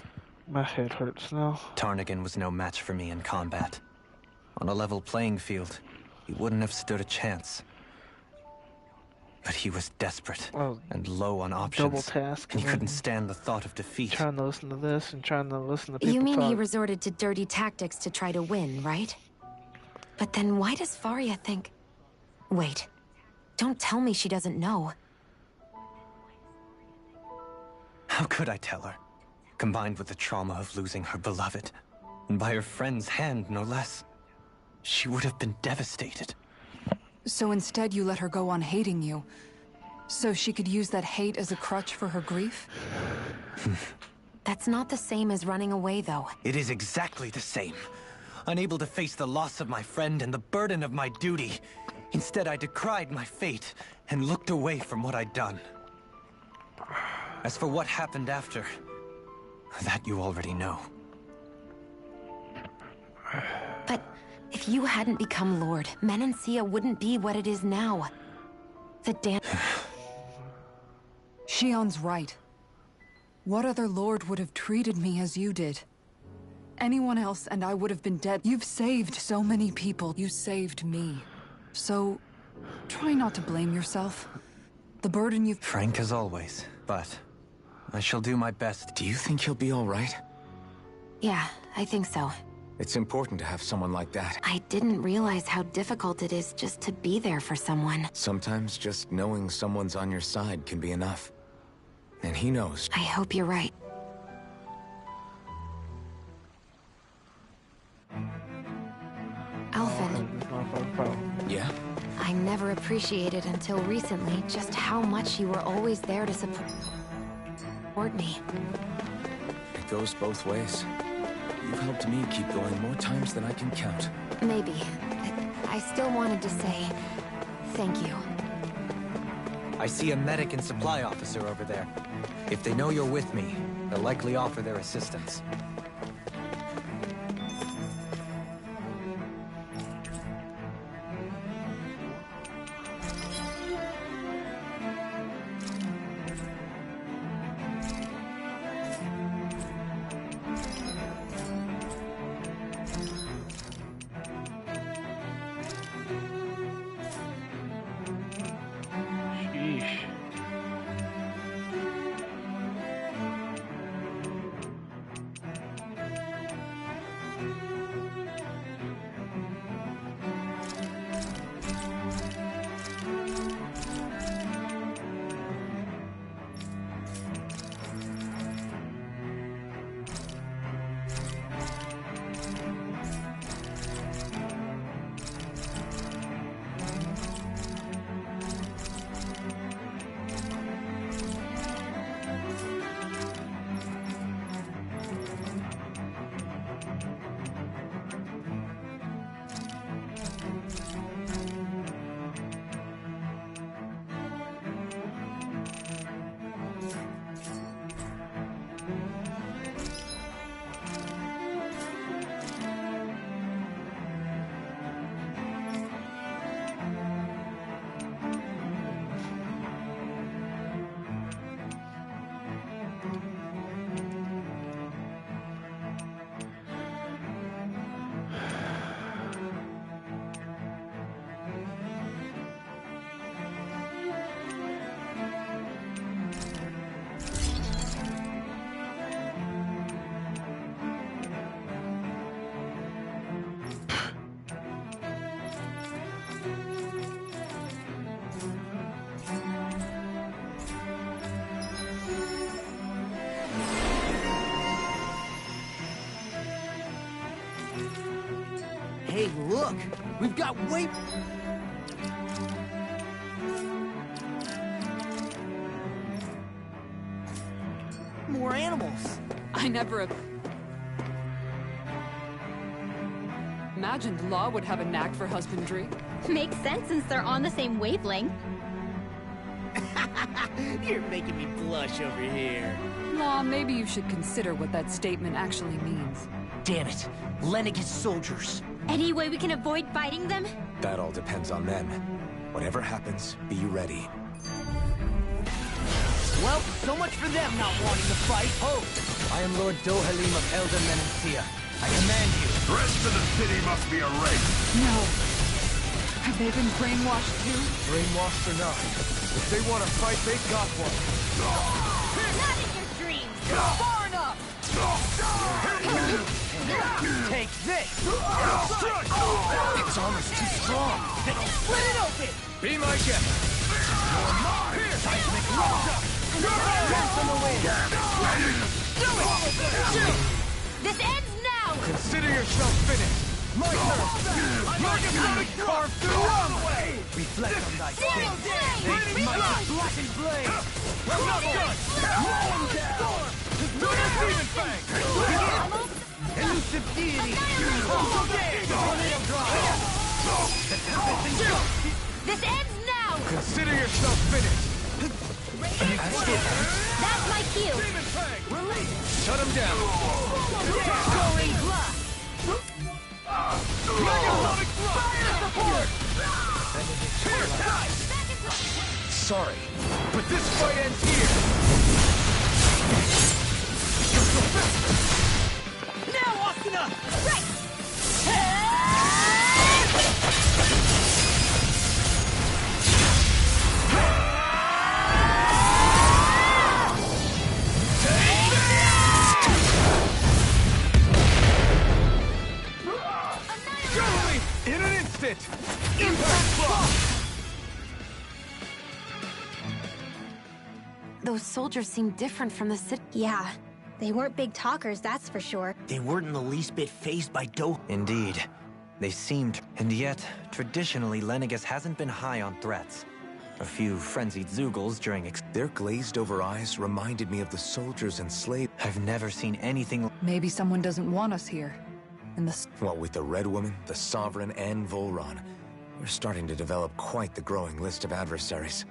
My head hurts now. Tarnagin was no match for me in combat. On a level playing field, he wouldn't have stood a chance. But he was desperate and low on options. Double task. And he couldn't stand the thought of defeat. Trying to listen to this and trying to listen to people You mean talk. he resorted to dirty tactics to try to win, right? But then why does Faria think... Wait. Don't tell me she doesn't know. How could I tell her? Combined with the trauma of losing her beloved, and by her friend's hand, no less. She would have been devastated. So instead you let her go on hating you, so she could use that hate as a crutch for her grief? That's not the same as running away, though. It is exactly the same. Unable to face the loss of my friend and the burden of my duty. Instead, I decried my fate and looked away from what I'd done. As for what happened after, that you already know. But if you hadn't become Lord, Menancia wouldn't be what it is now. The damn... Shion's right. What other Lord would have treated me as you did? Anyone else and I would have been dead. You've saved so many people. You saved me. So, try not to blame yourself. The burden you've... Frank as always, but I shall do my best. Do you think he'll be all right? Yeah, I think so. It's important to have someone like that. I didn't realize how difficult it is just to be there for someone. Sometimes just knowing someone's on your side can be enough. And he knows. I hope you're right. Alphen. Yeah? I never appreciated until recently just how much you were always there to support me. It goes both ways. You've helped me keep going more times than I can count. Maybe, but I still wanted to say thank you. I see a medic and supply officer over there. If they know you're with me, they'll likely offer their assistance. Sheesh. Look! We've got way... more animals. I never imagined Law would have a knack for husbandry. Makes sense since they're on the same wavelength. You're making me blush over here. Law, maybe you should consider what that statement actually means. Damn it. Lenegis soldiers. Any way we can avoid fighting them? That all depends on them. Whatever happens, be ready. Well, so much for them not wanting to fight. Oh, I am Lord Dohalim of Elder Menancia. I command you. The rest of the city must be erased. No. Have they been brainwashed too? Brainwashed or not, if they want to fight, they got one. Not in your dreams! Far enough! Take this! Its armor's too strong. Split it open! Be my guest. Here! Seismic launch! Dance on the wind! Do it! This ends now! Consider yourself finished! My turn! I'm carved through all the way! Reflect on thy skin! They mighty blackened blade! Not good! Rolling down! Lunar Demon Fang! Elusive deity! Also dead! Tornado drive! The tempest engulfed! This ends now! Consider yourself finished! That's my cue! Demon Fang! Release! Shut him down! Soaring blast! Megasonic fire support! Sorry, but this fight ends here! Now, Asuna! Right! In an instant! Impact block! Those soldiers seem different from the city. Yeah, they weren't big talkers, that's for sure. They weren't in the least bit fazed by Do. Indeed. They seemed, and yet, traditionally, Lenegis hasn't been high on threats. A few frenzied Zeugles during their glazed-over eyes reminded me of the soldiers enslaved. I've never seen anything... Maybe someone doesn't want us here. And the... What with the Red Woman, the Sovereign, and Volron, we're starting to develop quite the growing list of adversaries.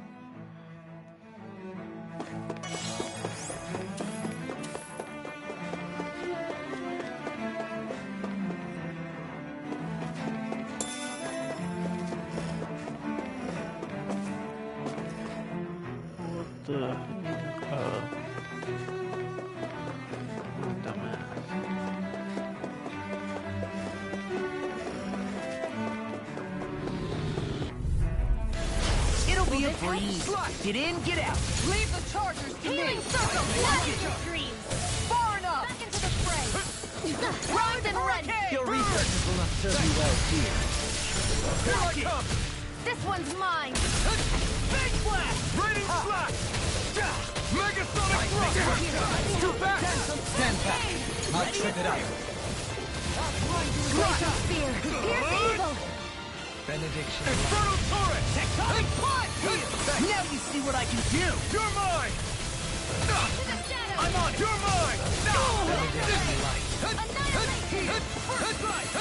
Be a breeze. Get in, get out. Leave the chargers to Healing me. circle, not in your dreams. Far enough. Back into the fray. Rise and run. Your researchers will not serve you well here. Here I come. This one's mine. Big blast. Raining slash. Megasonic thrust. Too back. Stand back. I'll trip it up. Great spear. Pierce evil. Benediction. Inferno turret! Tectonic punch! Now you see what I can do! You're mine! I'm on! You're mine! Benediction light! First strike!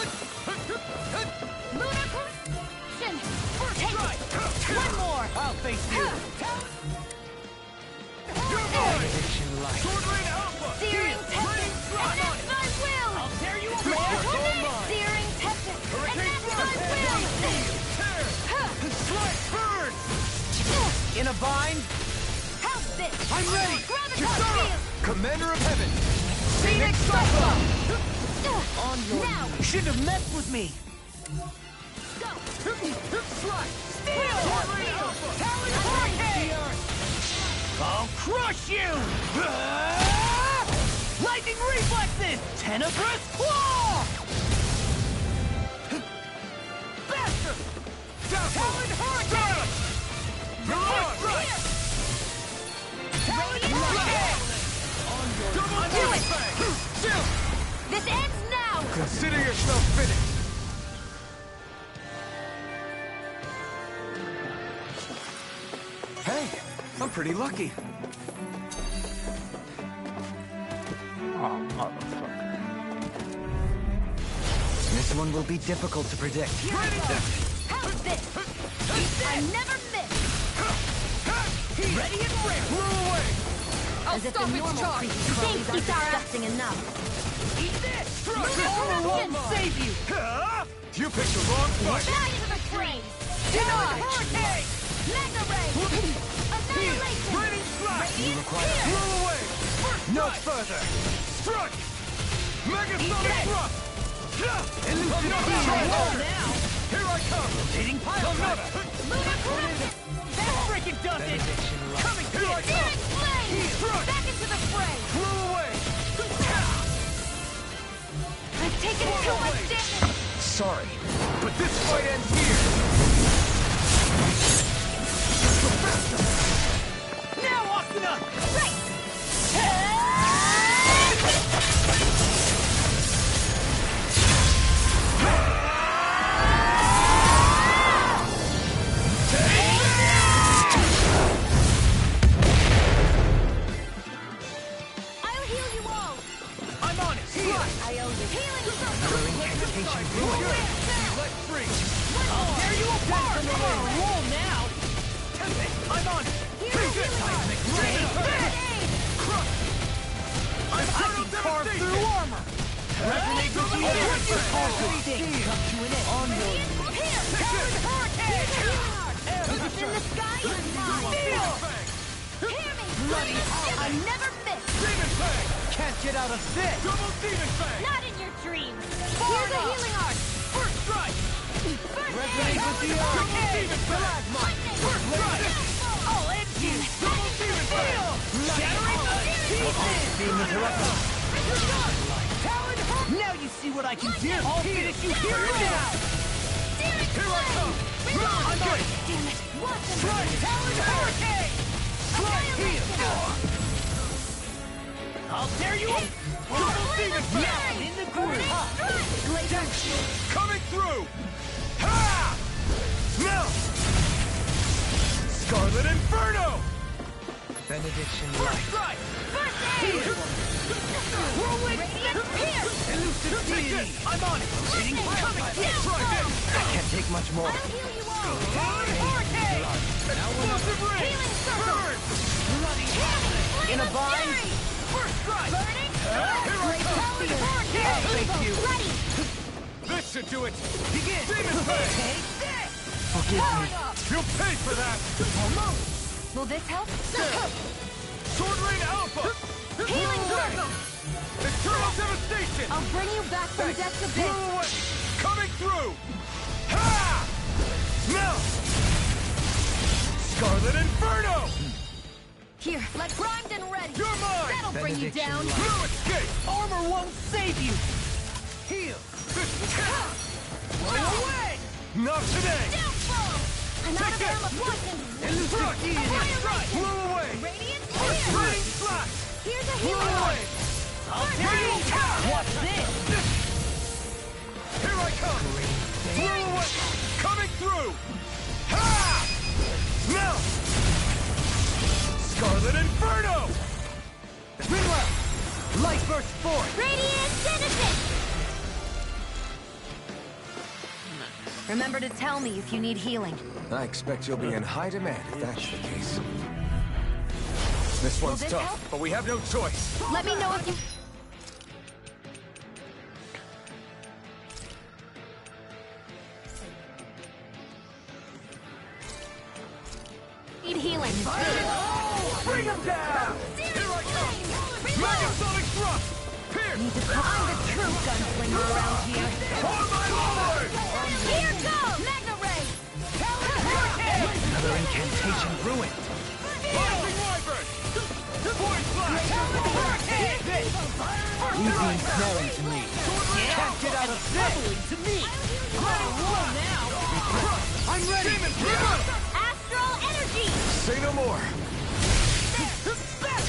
Lunar corruption! First strike! One more! I'll face you! You're mine! Benediction light! Sword Rain Alpha! Searing Tempest! Enact my will! I'll tear you apart! Searing Tempest! Enact my will! Burn! In a bind? How's this? I'm ready! Gravitas field! Commander of Heaven! Phoenix Cyclone! On your now! You shouldn't have messed with me! Go! Strike! Steel! Talon Hurricane! I'll crush you! Lightning reflexes! Tenebrous Claw! Bastard! Talon Hurricane! Right! Talon Hurricane! Do it! This ends now! Consider yourself finished! I'm pretty lucky. Oh, motherfucker. This one will be difficult to predict. How's this? I never miss. Ready and ready. Roll away. As if the normal creatures aren't disgusting enough. Eat this. Armor won't save you. You picked the wrong fight. Back to the fray. Deny. Mega Ray. Annihilation. Raining slash. You require Roll away. no further. Strike. Megasonic thrust. Elusive Roll now. Here I come. Rotating pile Another. Lunar corruption. That freaking does it. Coming. Here I come. Searing flame. Strike. Back into the fray. Roll away. I've taken too much damage. Sorry. But this fight ends here. Now, Asuna. Right. I'll heal you all. I'm on it. I owe you. Healing circle. Let free. I'll tear you apart. Come on, roll now. I'm on it. Here's Good. healing Crush. I can carve through armor. Resonate with the earth. Come to an end. Onward. Here. It's in the sky. Hear me. Bloody. I never miss. Demon Fang. Can't get out of this. Double Demon Fang. Not in your dreams. Here's a healing art. First strike. Resonate with the earth. Double Demon Fang. First strike. I'll end you. Double Demon Fang. Shattering the pieces. Being interrupted. Now you see what I can do. I'll finish you here now. Here I come. I'm good. Damn it. Watch him. Strike. Talon Hurricane. Strike here. I'll tear you up. Double Demon Fang. In the groove. Coming through. Ha! Now. Scarlet Inferno. Benediction First light. strike. First aid. Whirlwind. Here. Elusive deity. I'm on it. Hitting coming. Try this. I can't take much more. I'll heal you all. Talon Hurricane. Explosive ray. Healing circle. Burn. Bloody In a bind. First strike. Burning. Here I come. I'll fake you. Ready. This should do it. Begin. Demon Fang. Take this. Forgive me. You'll pay for that. Will this help? Sword Rain Alpha. Healing circle. Eternal devastation. I'll bring you back from death's abyss. Blow away. Coming through. Ha! Now. Scarlet Inferno. Here, let primed and ready. You're mine. That'll bring you down. No escape. Armor won't save you. Heal. Blow away. Not today. Downfall. I'm out of armor poison. Elusive deity. Annihilation. Blow away. Radiant Raining here. slash. Here's a Blow healing away. art. I'll tear you apart. What's this? Here I come. Blow away. Coming through. Ha! Now. Scarlet Inferno. Ringwell. Light burst forth. Radiant Genesis. Remember to tell me if you need healing. I expect you'll be in high demand if that's the case. This one's this tough, help? but we have no choice. Let me know if you... need healing. Bring him down. Here I come. Megasonic thrust. Pierce. Need to find the true gunslinger around here. On my lord. Here goes! Mega Ray! Another incantation ruined. Lightning Wyvern. Point flash. Hurricane. Easy ensnaring to me. Can't get out of this. To me. Roll now. I'm ready. Astral energy! Say no more.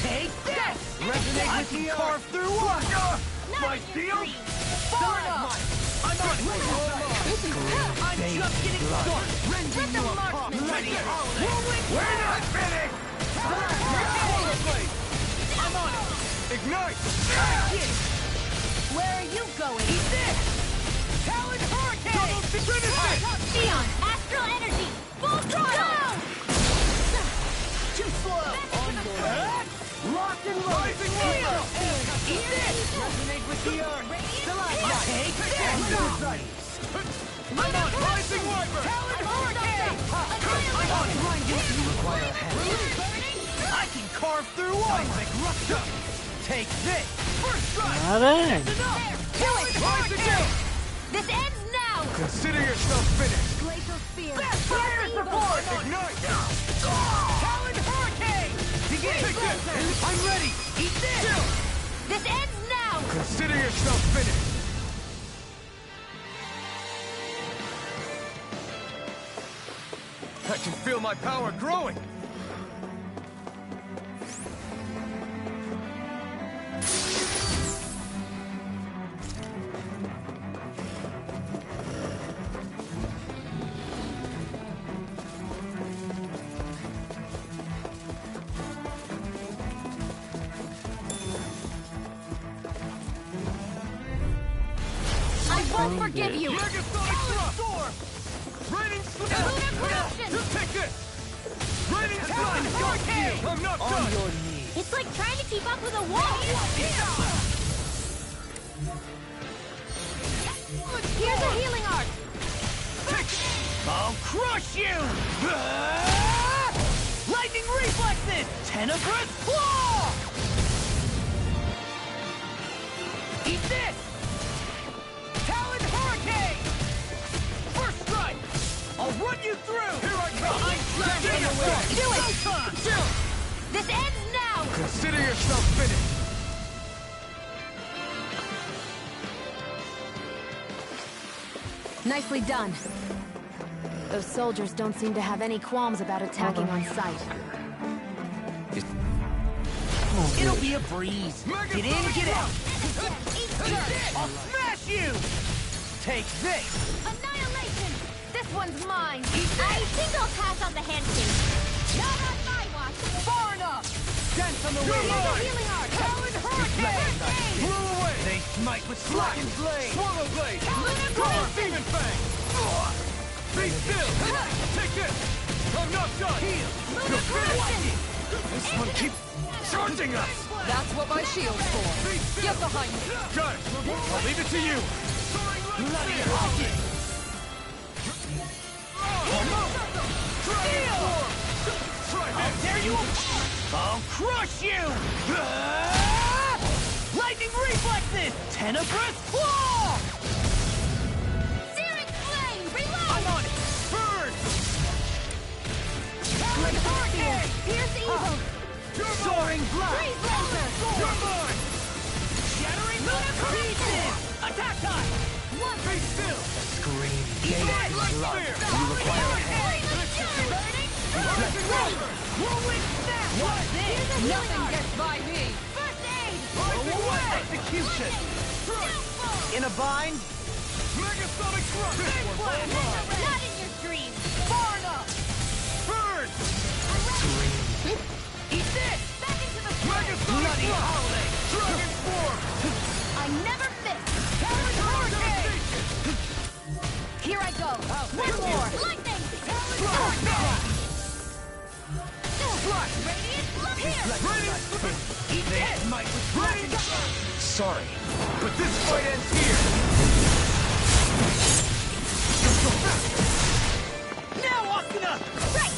Take this. Resonate I with can the carve earth. through what? My in your steel? dreams. Dynamite. I'm on it. I'm just getting started. Let the marksman Ready. begin. We're not finished. Ignite! Where are you going? Eat this! Talon Hurricane! Finish it! Shion, Astral Energy! Full throttle! Too slow! On board! Lock and load! Rising Wiper! Eat this! Resonate with the earth! Take this! I'm on Rising Wiper! Talon Hurricane! I'm on grinding! You require help! I can carve through Seismic Rupture! Take this! First strike! Madre. Do it! Hurricane! This ends now! Consider yourself finished! Glacial Spear! Fire support! Ignite! Talon Hurricane! Begin! I'm ready! Eat this! This ends now! Consider yourself finished! I can feel my power growing! Won't forgive you! Megasonic Storm! Raining Slap! Lunar Corruption! Take this! Raining Talon Hurricane! I'm not done! On your knees! It's like trying to keep up with a wall! Here's a healing arc! I'll crush you! Lightning Reflexes! Tenebrous Claw! Eat this! Talon Hurricane! First strike! I'll run you through! Here I come! Do it! This ends now! Consider yourself finished! Nicely done. Those soldiers don't seem to have any qualms about attacking on sight. It'll be a breeze. Get in, get out. I'll smash you! Take this! Annihilation! This one's mine! I think I'll pass on the handshake. Not on my watch! Far enough! Dance on the Here's way! a healing arc! Talon Hurricane! Blew away! They smite with Slackened Blade! Swallow Blade! Core Demon Fang! Be still! Take this! I'm not done! Heal! You're finished! This one keeps charging us! That's what my shield's for. Get behind me. Got it! I'll leave it to you! Bloody Hawking! How dare you! I'll crush you! Lightning Reflexes! Tenebrous Claw! Searing Flame! Reload! I'm on it! Burn! Talon Hurricane! Pierce Evil! Soaring Blast! Freeze Laser! You're mine! Shattering Lunar Corruption! Attack time! One! Be still! Scream, Eat gaze, it! blood. You require help. Whirlwind Snap! What's this? Nothing gets by me. First aid! Execution! In a bind? Megasonic Thrust! Not in your dreams! Far enough! Burn! Eat this! Back into the fray! Megasonic Thrust! Dragon Form! I never miss! Talon Hurricane! Here I go! One more! Lightning! Radiant, look here! Eat this! Might with Dragon! Sorry. But this fight ends here! Now, Asuna! Right!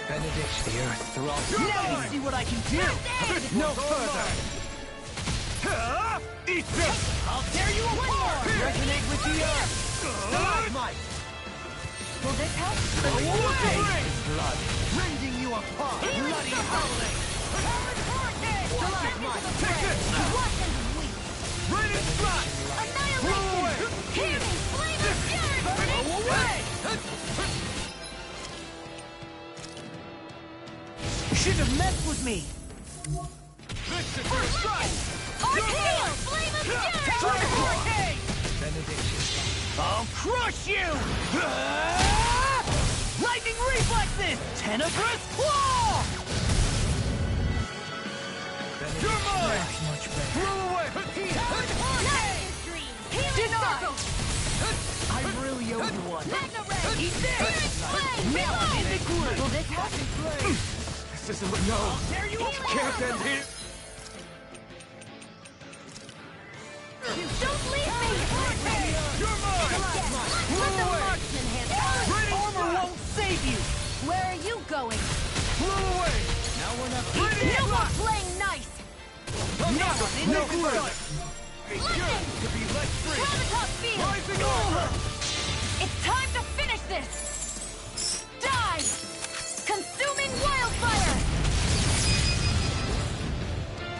Benedict the earth through all Now you see what I can do! No further! Eat this! I'll tear you apart! Resonate with the earth! Stalagmite! Will this help? Blood! Rending you apart! Bloody howling! Stalagmite! Take this! Watch and weep! Radiant Strike! Annihilation! Hear me! Flame of fury! Blow away! You shouldn't have messed with me! This First strike! Arcane! Flame of Fury! Benediction. I'll crush you! Lightning reflexes! Tenebrous claw! You're mine! Much better. Throw away! Denied! I really owe you one. Magna Ray! Eat this! Melon in the group! Will this help? This isn't... No! There you Can't end here! Don't leave me! You're mine! Let the marksman handle it! Armor won't save you! Where are you going? Blow away! Now we're not No more playing nice! No good! Lightning! To be let free! Gravitas field! Rising over! It's time to finish this! Die! Consuming wildfire!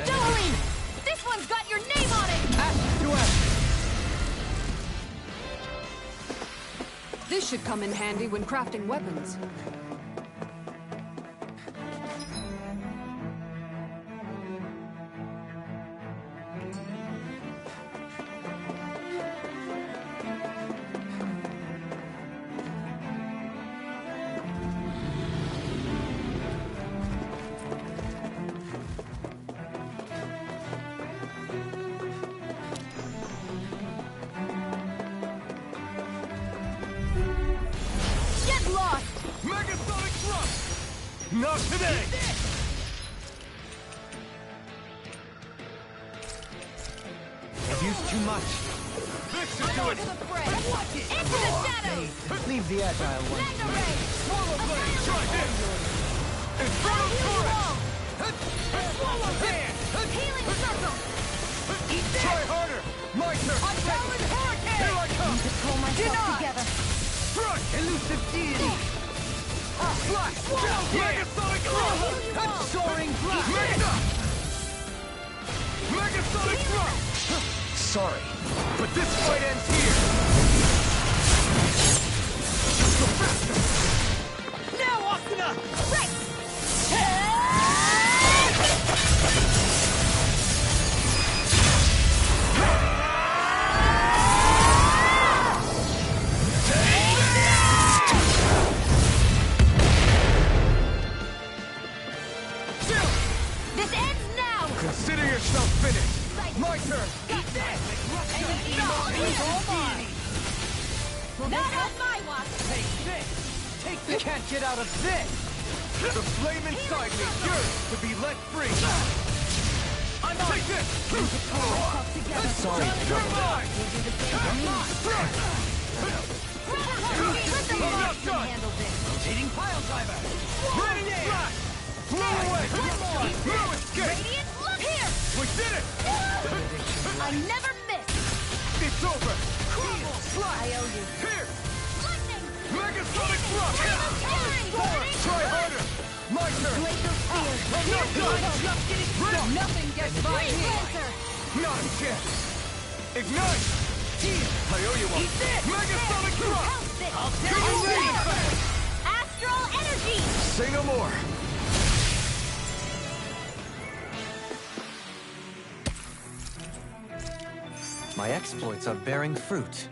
Dohaline! This one's got your name on it! This should come in handy when crafting weapons. Get lost! Megasonic thrust! Not today! I've used too much. This should do it! To the fray! Into the shadows! Leave the agile one. Magna Ray! Swallow blade! Try this! Infernal current! Swallow hand! Healing circle! Eat this! Try harder! My turn! Unpowered hurricane! Here I come! To pull myself Denied! together. Thrust! Elusive deity! Flash! Megasonic thrust! Soaring blast! Megasonic thrust! Sorry, But this fight ends here! Go faster! Now, Asuna! Right! This ends now! Consider yourself finished! My turn! Eat this! Not on my watch! Take this! Take this! Can't get out of this! The flame inside me yearns to be let free! Take this! sorry. You're mine! Let the marksman handle this! Rotating pile driver! Ready flash! Blow away! No escape! Radiant, look here! We did it! I never miss! It's over! Crumble! Slash! I owe you. Here! Lightning! Megasonic thrust! Soaring! Try harder! My turn! Laser spear! I'm not done! Just getting started! Nothing gets by me. Lancer! Not a chance! Ignite! I owe you one! Eat this! Megasonic thrust! Help this! I'll take you ready! Astral energy! Say no more. My exploits are bearing fruit.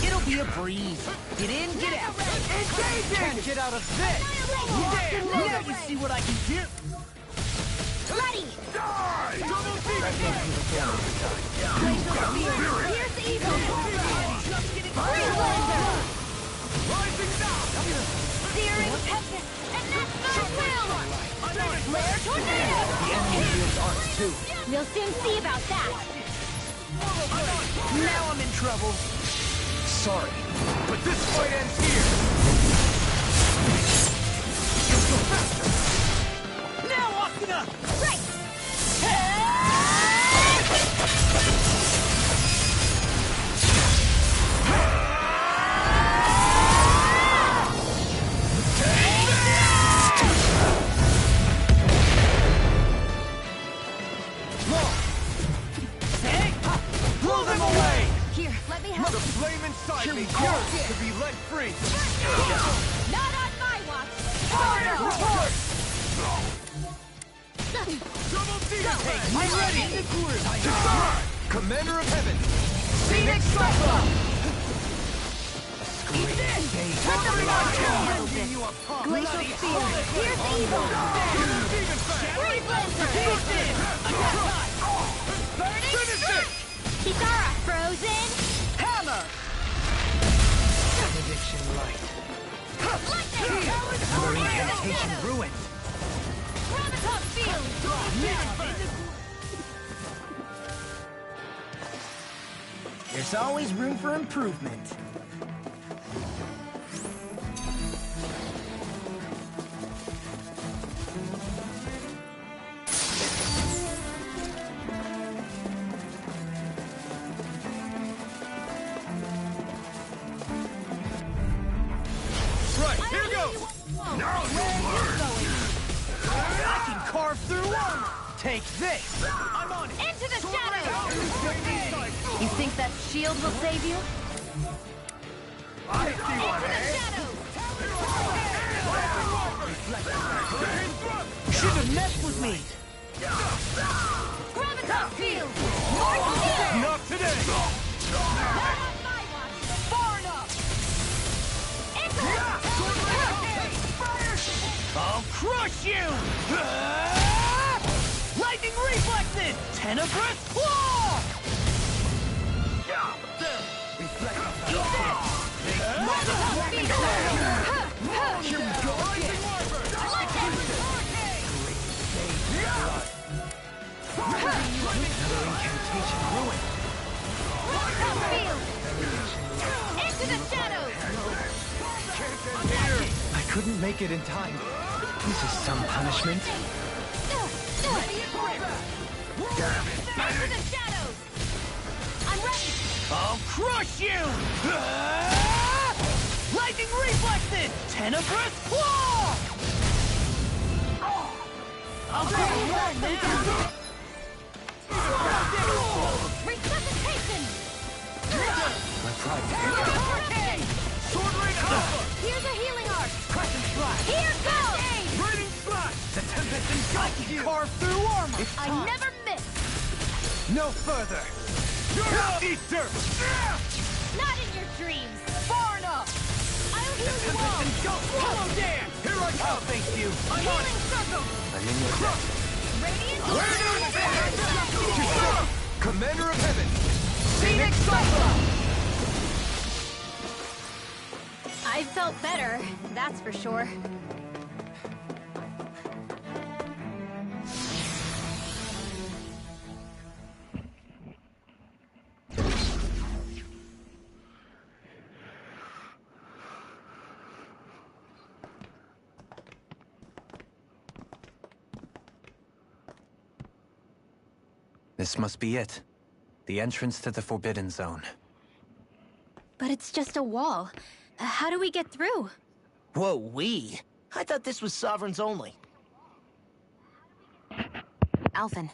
It'll be a breeze. Get in, get out. Engaging! Can't get out of this! Yeah! Now you see what I can do! Bloody! Die! Double demon! Here's the evil! Just getting Freeze laser! Rising now! Searing tempest! And that's my will! Flare tornado! The enemy wields arts too. We'll soon see about that! Now I'm in trouble. Sorry. But this fight ends here! Go faster! Now, Asuna! Right! Let free! Not on my watch! Double defense! I'm ready! Commander of Heaven! Phoenix Cyclone! Glacial Spear! Here's evil! Free Blaster! Burning Strike! Kitara! Frozen! Hammer! Benediction Light. Incantation ruined. Graviton Field! There's always room for improvement. Right, here goes! Now you'll learn! I can carve through armor! Take this! I'm on it! Into the shadows! You think that shield will save you? I see what Into the shadows! Should have messed with me. Graviton Field! More steel! Not today! Not on my watch! Far enough! Into I'll crush you! Lightning reflexes! Tenebrous claw! Incantation ruined. Into the shadows! I couldn't make it in time. This is some punishment. Into the shadows! I'm ready! I'll crush you! Lightning reflexes! Tenebrous claw! I'll go run now! Resuscitation! My pride. Sword Ring Alpha! Here's a healing arc! Crescent slash. Here goes! Raining slash. The tempest engulfs you. Carve through armor. I never miss! No further. Eater. Not in your dreams! Far enough. I'll heal you all! Hello, Dan. Here I come. Thank you. I'm on Healing it. circle! I'm in your debt. Radiant Commander of Heaven. Phoenix Cyclone. I felt better, that's for sure. This must be it. The entrance to the Forbidden Zone. But it's just a wall. How do we get through? Whoa, we? I thought this was Sovereigns only. Alphen.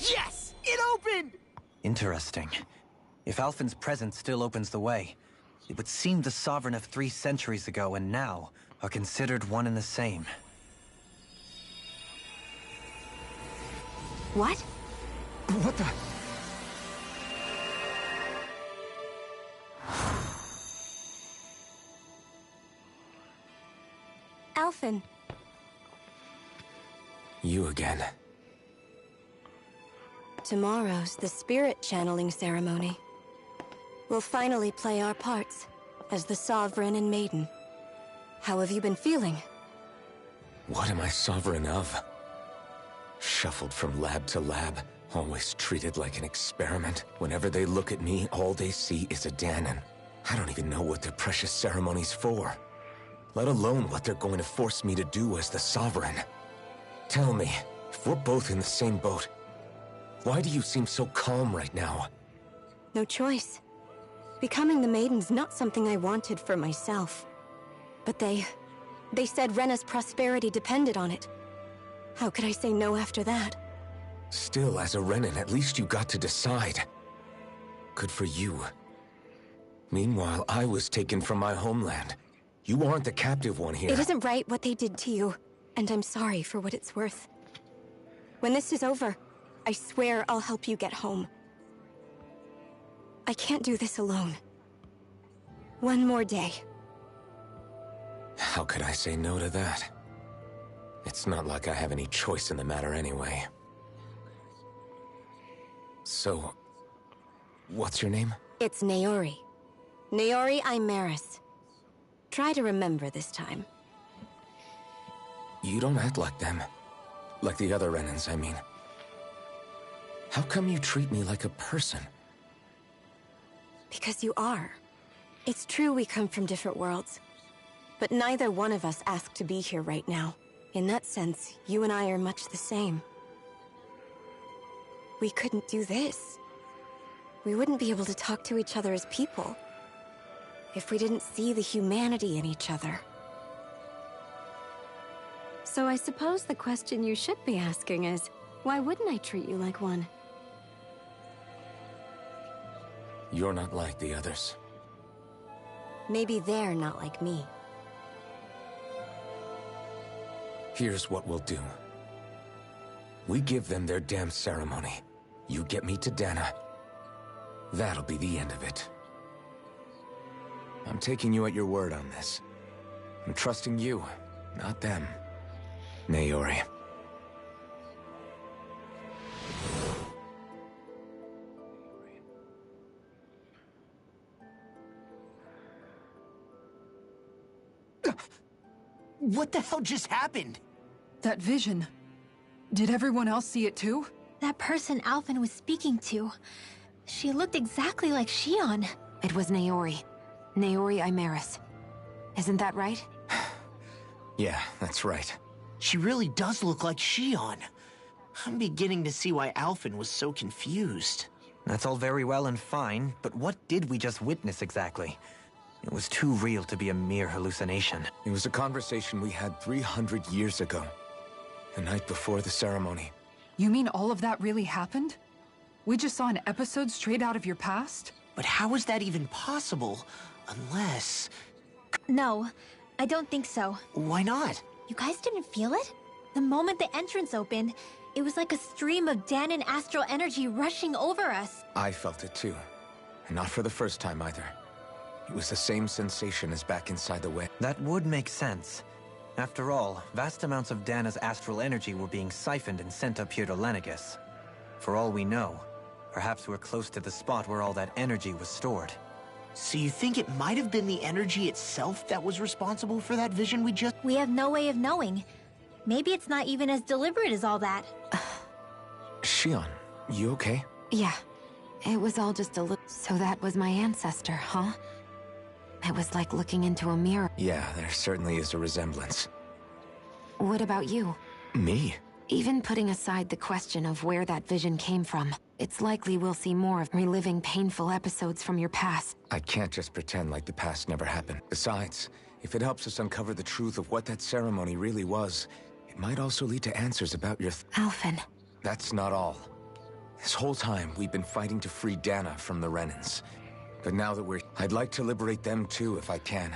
Yes! It opened! Interesting. If Alphen's presence still opens the way, it would seem the Sovereign of 3 centuries ago and now are considered one and the same. What? What the? Alphen. You again. Tomorrow's the spirit channeling ceremony. We'll finally play our parts as the Sovereign and Maiden. How have you been feeling? What am I sovereign of? Shuffled from lab to lab, Always treated like an experiment. Whenever they look at me, all they see is a Dahnan. I don't even know what their precious ceremony's for. Let alone what they're going to force me to do as the Sovereign. Tell me, if we're both in the same boat, why do you seem so calm right now? No choice. Becoming the Maiden's not something I wanted for myself. But they said Rena's prosperity depended on it. How could I say no after that? Still, as a Renan, at least you got to decide. Good for you. Meanwhile, I was taken from my homeland. You aren't the captive one here. It isn't right what they did to you, and I'm sorry for what it's worth. When this is over, I swear I'll help you get home. I can't do this alone. One more day. How could I say no to that? It's not like I have any choice in the matter anyway. So, what's your name? It's Naori. Naori Imeris. Try to remember this time. You don't act like them. Like the other Renans, I mean. How come you treat me like a person? Because you are. It's true we come from different worlds. But neither one of us asked to be here right now. In that sense, you and I are much the same. We couldn't do this. We wouldn't be able to talk to each other as people if we didn't see the humanity in each other. So I suppose the question you should be asking is, why wouldn't I treat you like one? You're not like the others. Maybe they're not like me. Here's what we'll do. We give them their damn ceremony. You get me to Dana. That'll be the end of it. I'm taking you at your word on this. I'm trusting you, not them. Naori. What the hell just happened? That vision. Did everyone else see it too? That person Alphen was speaking to. She looked exactly like Shion. It was Naori. Naori Imeris. Isn't that right? Yeah, that's right. She really does look like Shion. I'm beginning to see why Alphen was so confused. That's all very well and fine, but what did we just witness exactly? It was too real to be a mere hallucination. It was a conversation we had 300 years ago. The night before the ceremony. You mean all of that really happened? We just saw an episode straight out of your past? But how is that even possible? Unless... No, I don't think so. Why not? You guys didn't feel it? The moment the entrance opened, it was like a stream of Dahnan astral energy rushing over us. I felt it too. And not for the first time either. It was the same sensation as back inside the way. That would make sense. After all, vast amounts of Dana's astral energy were being siphoned and sent up here to Lenegis. For all we know, perhaps we're close to the spot where all that energy was stored. So you think it might have been the energy itself that was responsible for that vision we just... We have no way of knowing. Maybe it's not even as deliberate as all that. Shion, you okay? Yeah. It was all just a little... So that was my ancestor, huh? It was like looking into a mirror. Yeah, there certainly is a resemblance. What about you? Me? Even putting aside the question of where that vision came from, it's likely we'll see more of reliving painful episodes from your past. I can't just pretend like the past never happened. Besides, if it helps us uncover the truth of what that ceremony really was, it might also lead to answers about your... Alphen. That's not all. This whole time, we've been fighting to free Dana from the Renans. But now that I'd like to liberate them too, if I can.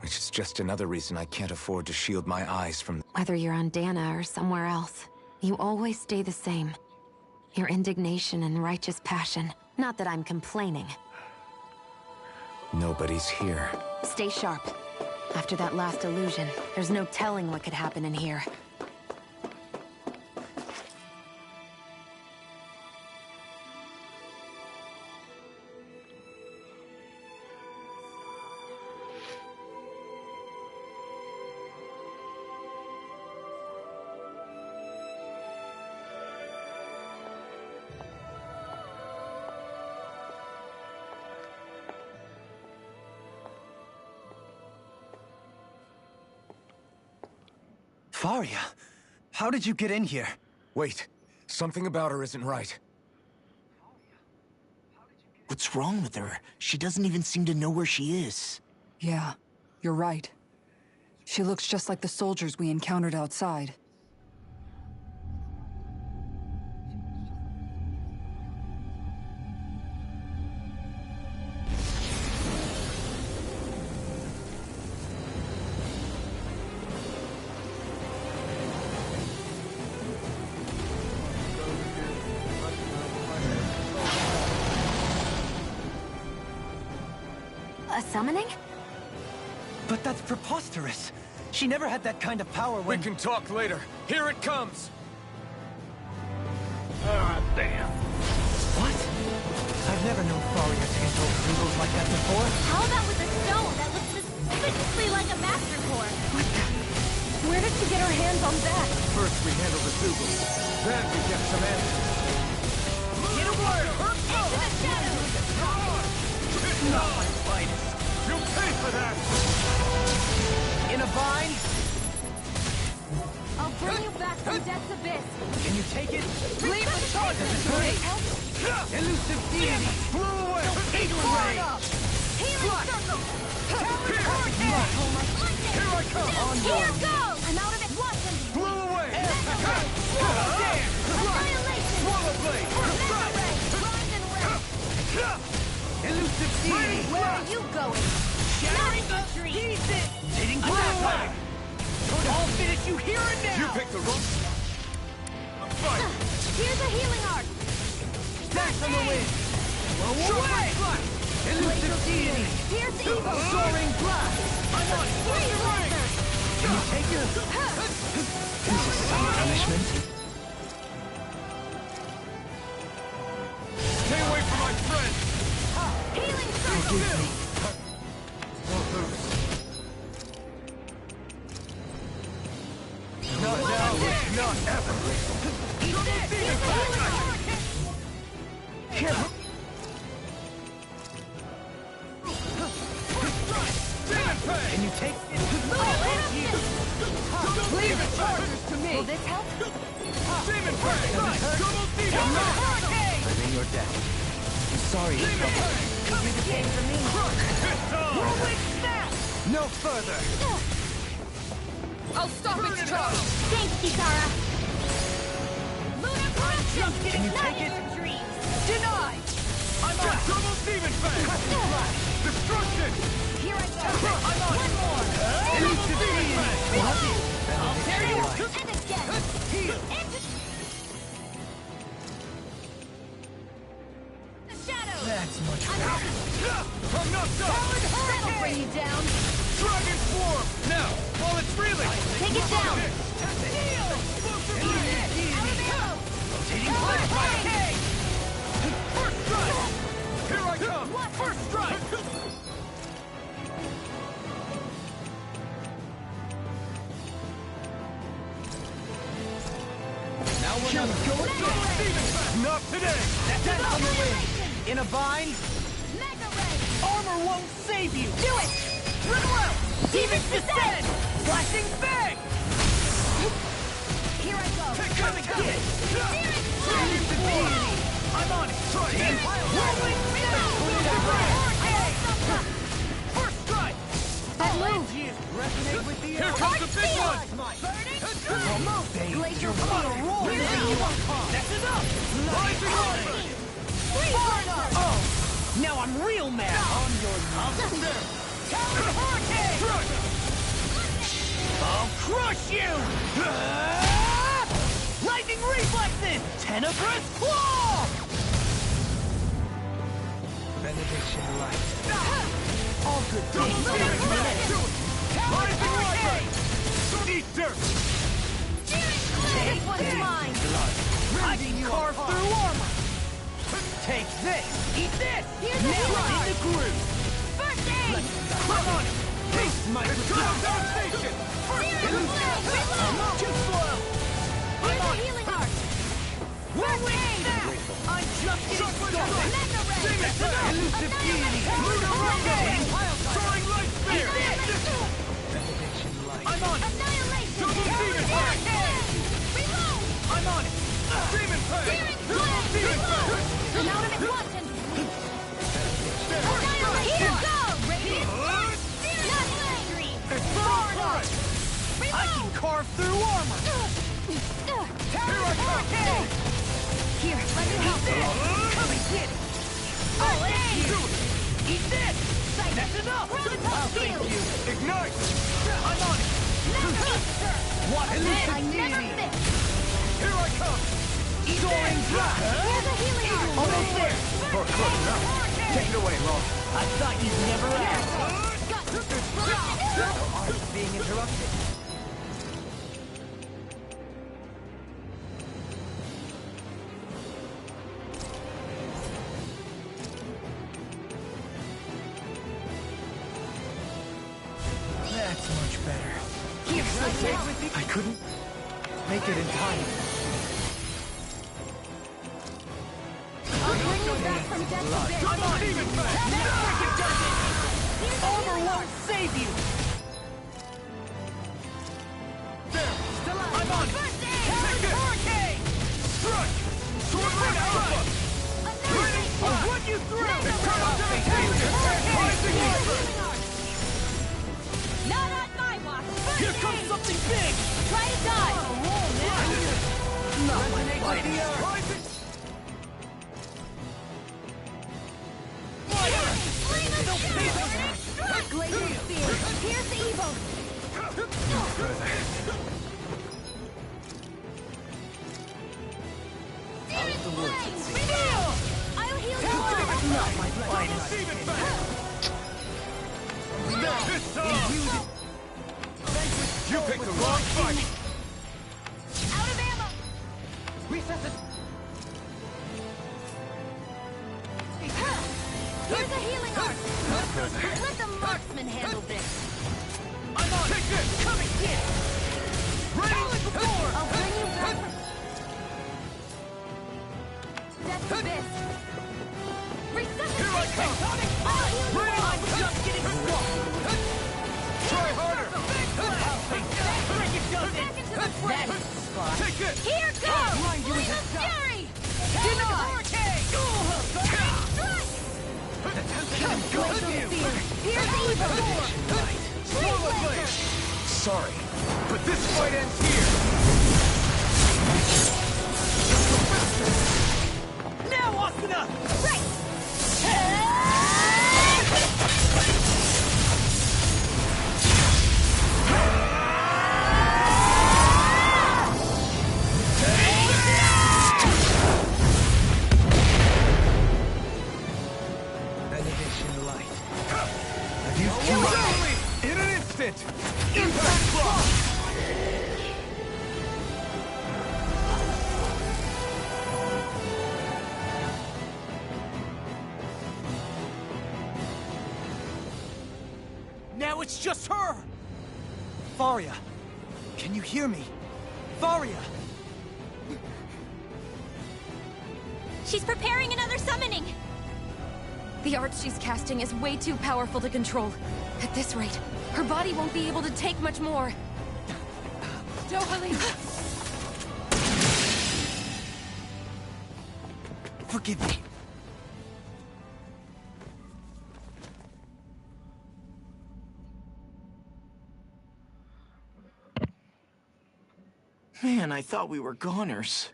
Which is just another reason I can't afford to shield my eyes from... Whether you're on Dana or somewhere else, you always stay the same. Your indignation and righteous passion. Not that I'm complaining. Nobody's here. Stay sharp. After that last illusion, there's no telling what could happen in here. Faria, how did you get in here? Wait, something about her isn't right. What's wrong with her? She doesn't even seem to know where she is. Yeah, you're right. She looks just like the soldiers we encountered outside. A summoning? But that's preposterous. She never had that kind of power when... We can talk later. Here it comes! Ah, damn. What? I've never known Faria to control Zeugles like that before. How about with a stone that looks suspiciously like a master core? Where did she get her hands on that? First we handle the Zeugles, then we get some answers. Get away! Into the shadows! Not my finest. You'll pay for that! In a bind? I'll bring you back from Death's Abyss. Can you take it? Leave the charges to me. Elusive deity! Blew away! Ray! Healing circle! Here! Lightning! Here I come! Here goes! I'm out of it. Blossom! Blew away! Annihilation! Swallow blade! Mega ray! Rise and ray! Elusive deity! Where are you going? Shattering Not the retreat! pieces! Hitting Blew away! I'll finish you here and now! You pick the wrong... Fight! Here's a healing art! Dash on the wind! Blow away! Elusive deity! Here's evil! Soaring blast! I'm on! Freeze laser! Can you take it? This is some punishment. Stay away from my friend! Healing circle! Not now, not ever! Can you take it? Leave the charges to me! Will this help? Demon Prey! Double demon! I'm in your debt. I'm sorry. Demon Be the same for me. Rolling snap! No further! I'll stop its charge! Thanks, Kitara! Lunar corruption! Can you take it? Denied! I'm on! Double demon fang! Destruction! Here I go! I'm on! One more! Elusive demon fang! I'll tear you! And again! Heal! The shadows! That's much I'm better. out! I'm knocked up! That'll bring you down! Dragon Swarm! Now, while it's reeling! Take it down! Heal! Explosive blade! Out of arrows! Rotating flashback! First strike! Here I come! First strike! Now we're not going. Not today! That's enough! In a bind? Mega ray! Armor won't save you! Do it! Run around! Demons descend! Flashing bang! Here I go! Coming in! Elusive deity! I'm on it! Try it! Rolling First strike! That move! Resonate with the Here comes the big one! Glacier Fire! That's enough! Rising armor! Oh! Now I'm real mad! On your there! Tower Hurricane! I'll crush you! Lightning reflexes! Tenebrous claw! Benediction light. All good things are in minutes. Rising Hurricane! Eat dirt! Take what's mine! I can carve through armor! Take this! Eat this! Here's now a I'm in sword. the groove! First aid! I'm on it! Taste my Devastation! Too slow! Here's a healing art! First aid! I'm just getting started! Mega ray! Elusive deity! Lunar Hurricane! Soaring light spear! Benediction light. I'm on it! Annihilation! Double demon fang! Here, let me help. Come and get it. Oh, hey! Eat this! That's enough! I'll thank you. Ignite! I'm on it! What is this? I never miss! Here I come! Soaring drop! Here's a healing arm! Almost there! For close enough. Take it away, Law. I thought you'd never ask! Our art is being interrupted. That's much better. Here, I couldn't make it in time. I'll bring you back from death to bit. I'm on even fast! That freaking does it! Armor won't save you! There! I'm on it! Take this! Hurricane! Strike! Swordblade Alpha! I'll run you through! Eternal Devastation! Rising Ether! Not on my watch! Here comes something big! Try to dodge! Not my finest! Rising! Glacial Spear! Here's the evil! Out of the woods, it seems. I'll heal you! Not my finest! You picked the wrong fight! Out of ammo! Here's a healing arm! Let the marksman handle this! I'm on! Take this! Come and get it! Ready before! I'll bring you back from death to this! Resuscitate! Here I come! I'll heal you! Ready! I'm just getting started! Try harder! I'll take that! Break it, does it! Back into the fray! That is the spot! Take it! Here goes! Lethal Fury! Give it the hurricane! Glacial Spear! Here's the evil! Swallow blade! Sorry. But this fight ends here! Now, Asuna! Right! Benediction light. I've used You too much. only in an instant! Impact block! Now it's just her! Faria, can you hear me? Faria! She's preparing another summoning! The art she's casting is way too powerful to control. At this rate, her body won't be able to take much more. Dohalim! Forgive me. Man, I thought we were goners.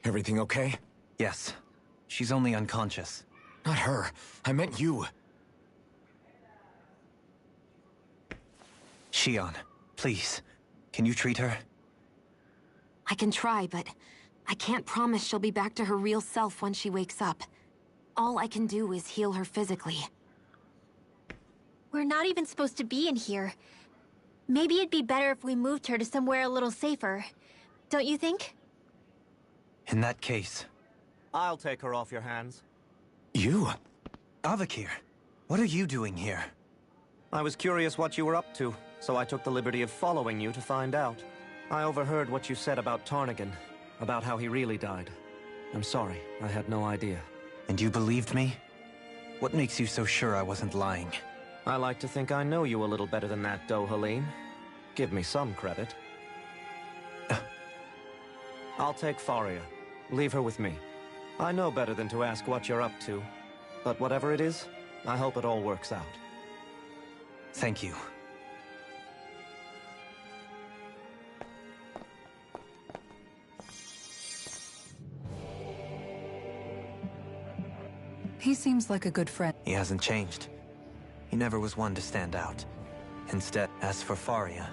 Everything okay? Yes. She's only unconscious. Not her. I meant you. Shion, please. Can you treat her? I can try, but I can't promise she'll be back to her real self when she wakes up. All I can do is heal her physically. We're not even supposed to be in here. Maybe it'd be better if we moved her to somewhere a little safer. Don't you think? In that case... I'll take her off your hands. You? Avakir, what are you doing here? I was curious what you were up to, so I took the liberty of following you to find out. I overheard what you said about Tarnagin, about how he really died. I'm sorry, I had no idea. And you believed me? What makes you so sure I wasn't lying? I like to think I know you a little better than that, Dohalim. Give me some credit. I'll take Faria. Leave her with me. I know better than to ask what you're up to. But whatever it is, I hope it all works out. Thank you. seems like a good friend. He hasn't changed. He never was one to stand out. Instead, as for Faria,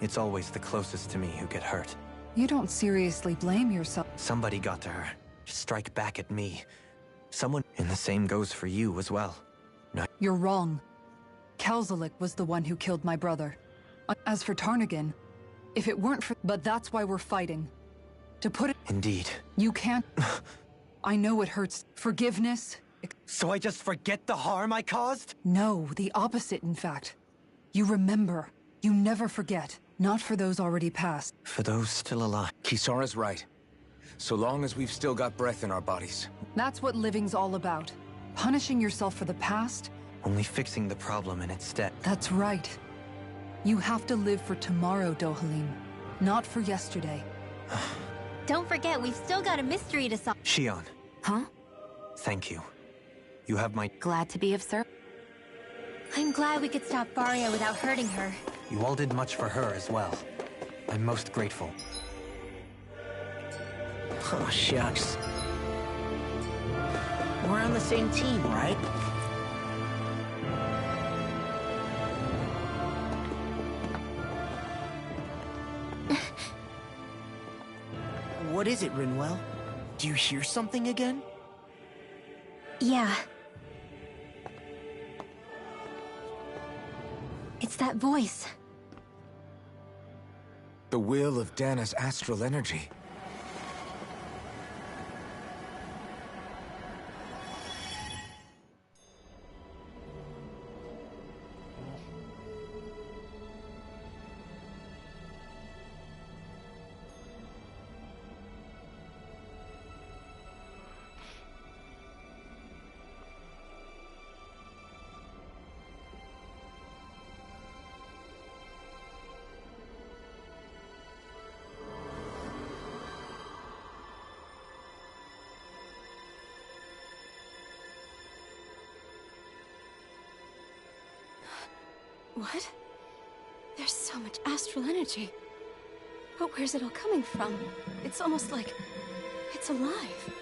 it's always the closest to me who get hurt. You don't seriously blame yourself. Somebody got to her, to strike back at me. Someone, and the same goes for you as well. No. You're wrong. Kelzelik was the one who killed my brother. As for Tarnagin, if it weren't for... But that's why we're fighting. To put it... Indeed. You can't... I know it hurts. Forgiveness... So I just forget the harm I caused? No, the opposite, in fact. You remember. You never forget. Not for those already past. For those still alive. Kisara's right. So long as we've still got breath in our bodies. That's what living's all about. Punishing yourself for the past... Only fixing the problem in its stead. That's right. You have to live for tomorrow, Dohalim. Not for yesterday. Don't forget, we've still got a mystery to solve. Shion. Huh? Thank you. You have my... Glad to be of service. I'm glad we could stop Faria without hurting her. You all did much for her as well. I'm most grateful. Oh, shucks. We're on the same team, right? What is it, Rinwell? Do you hear something again? Yeah. It's that voice. The will of Dana's astral energy. What? There's so much astral energy. But where's it all coming from? It's almost like it's alive.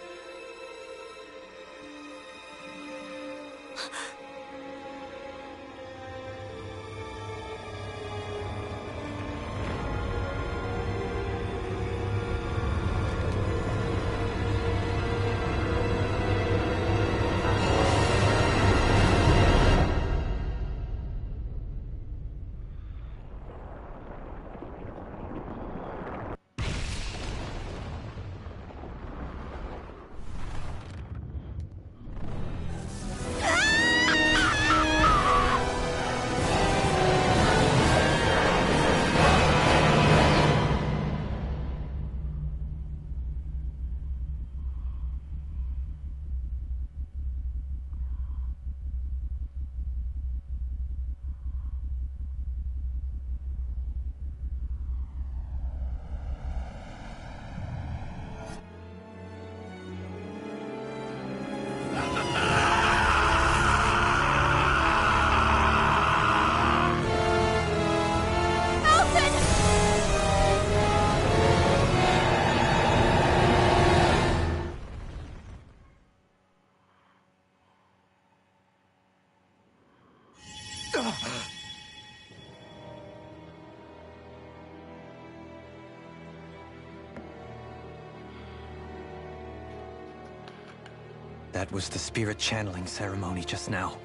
That was the spirit channeling ceremony just now.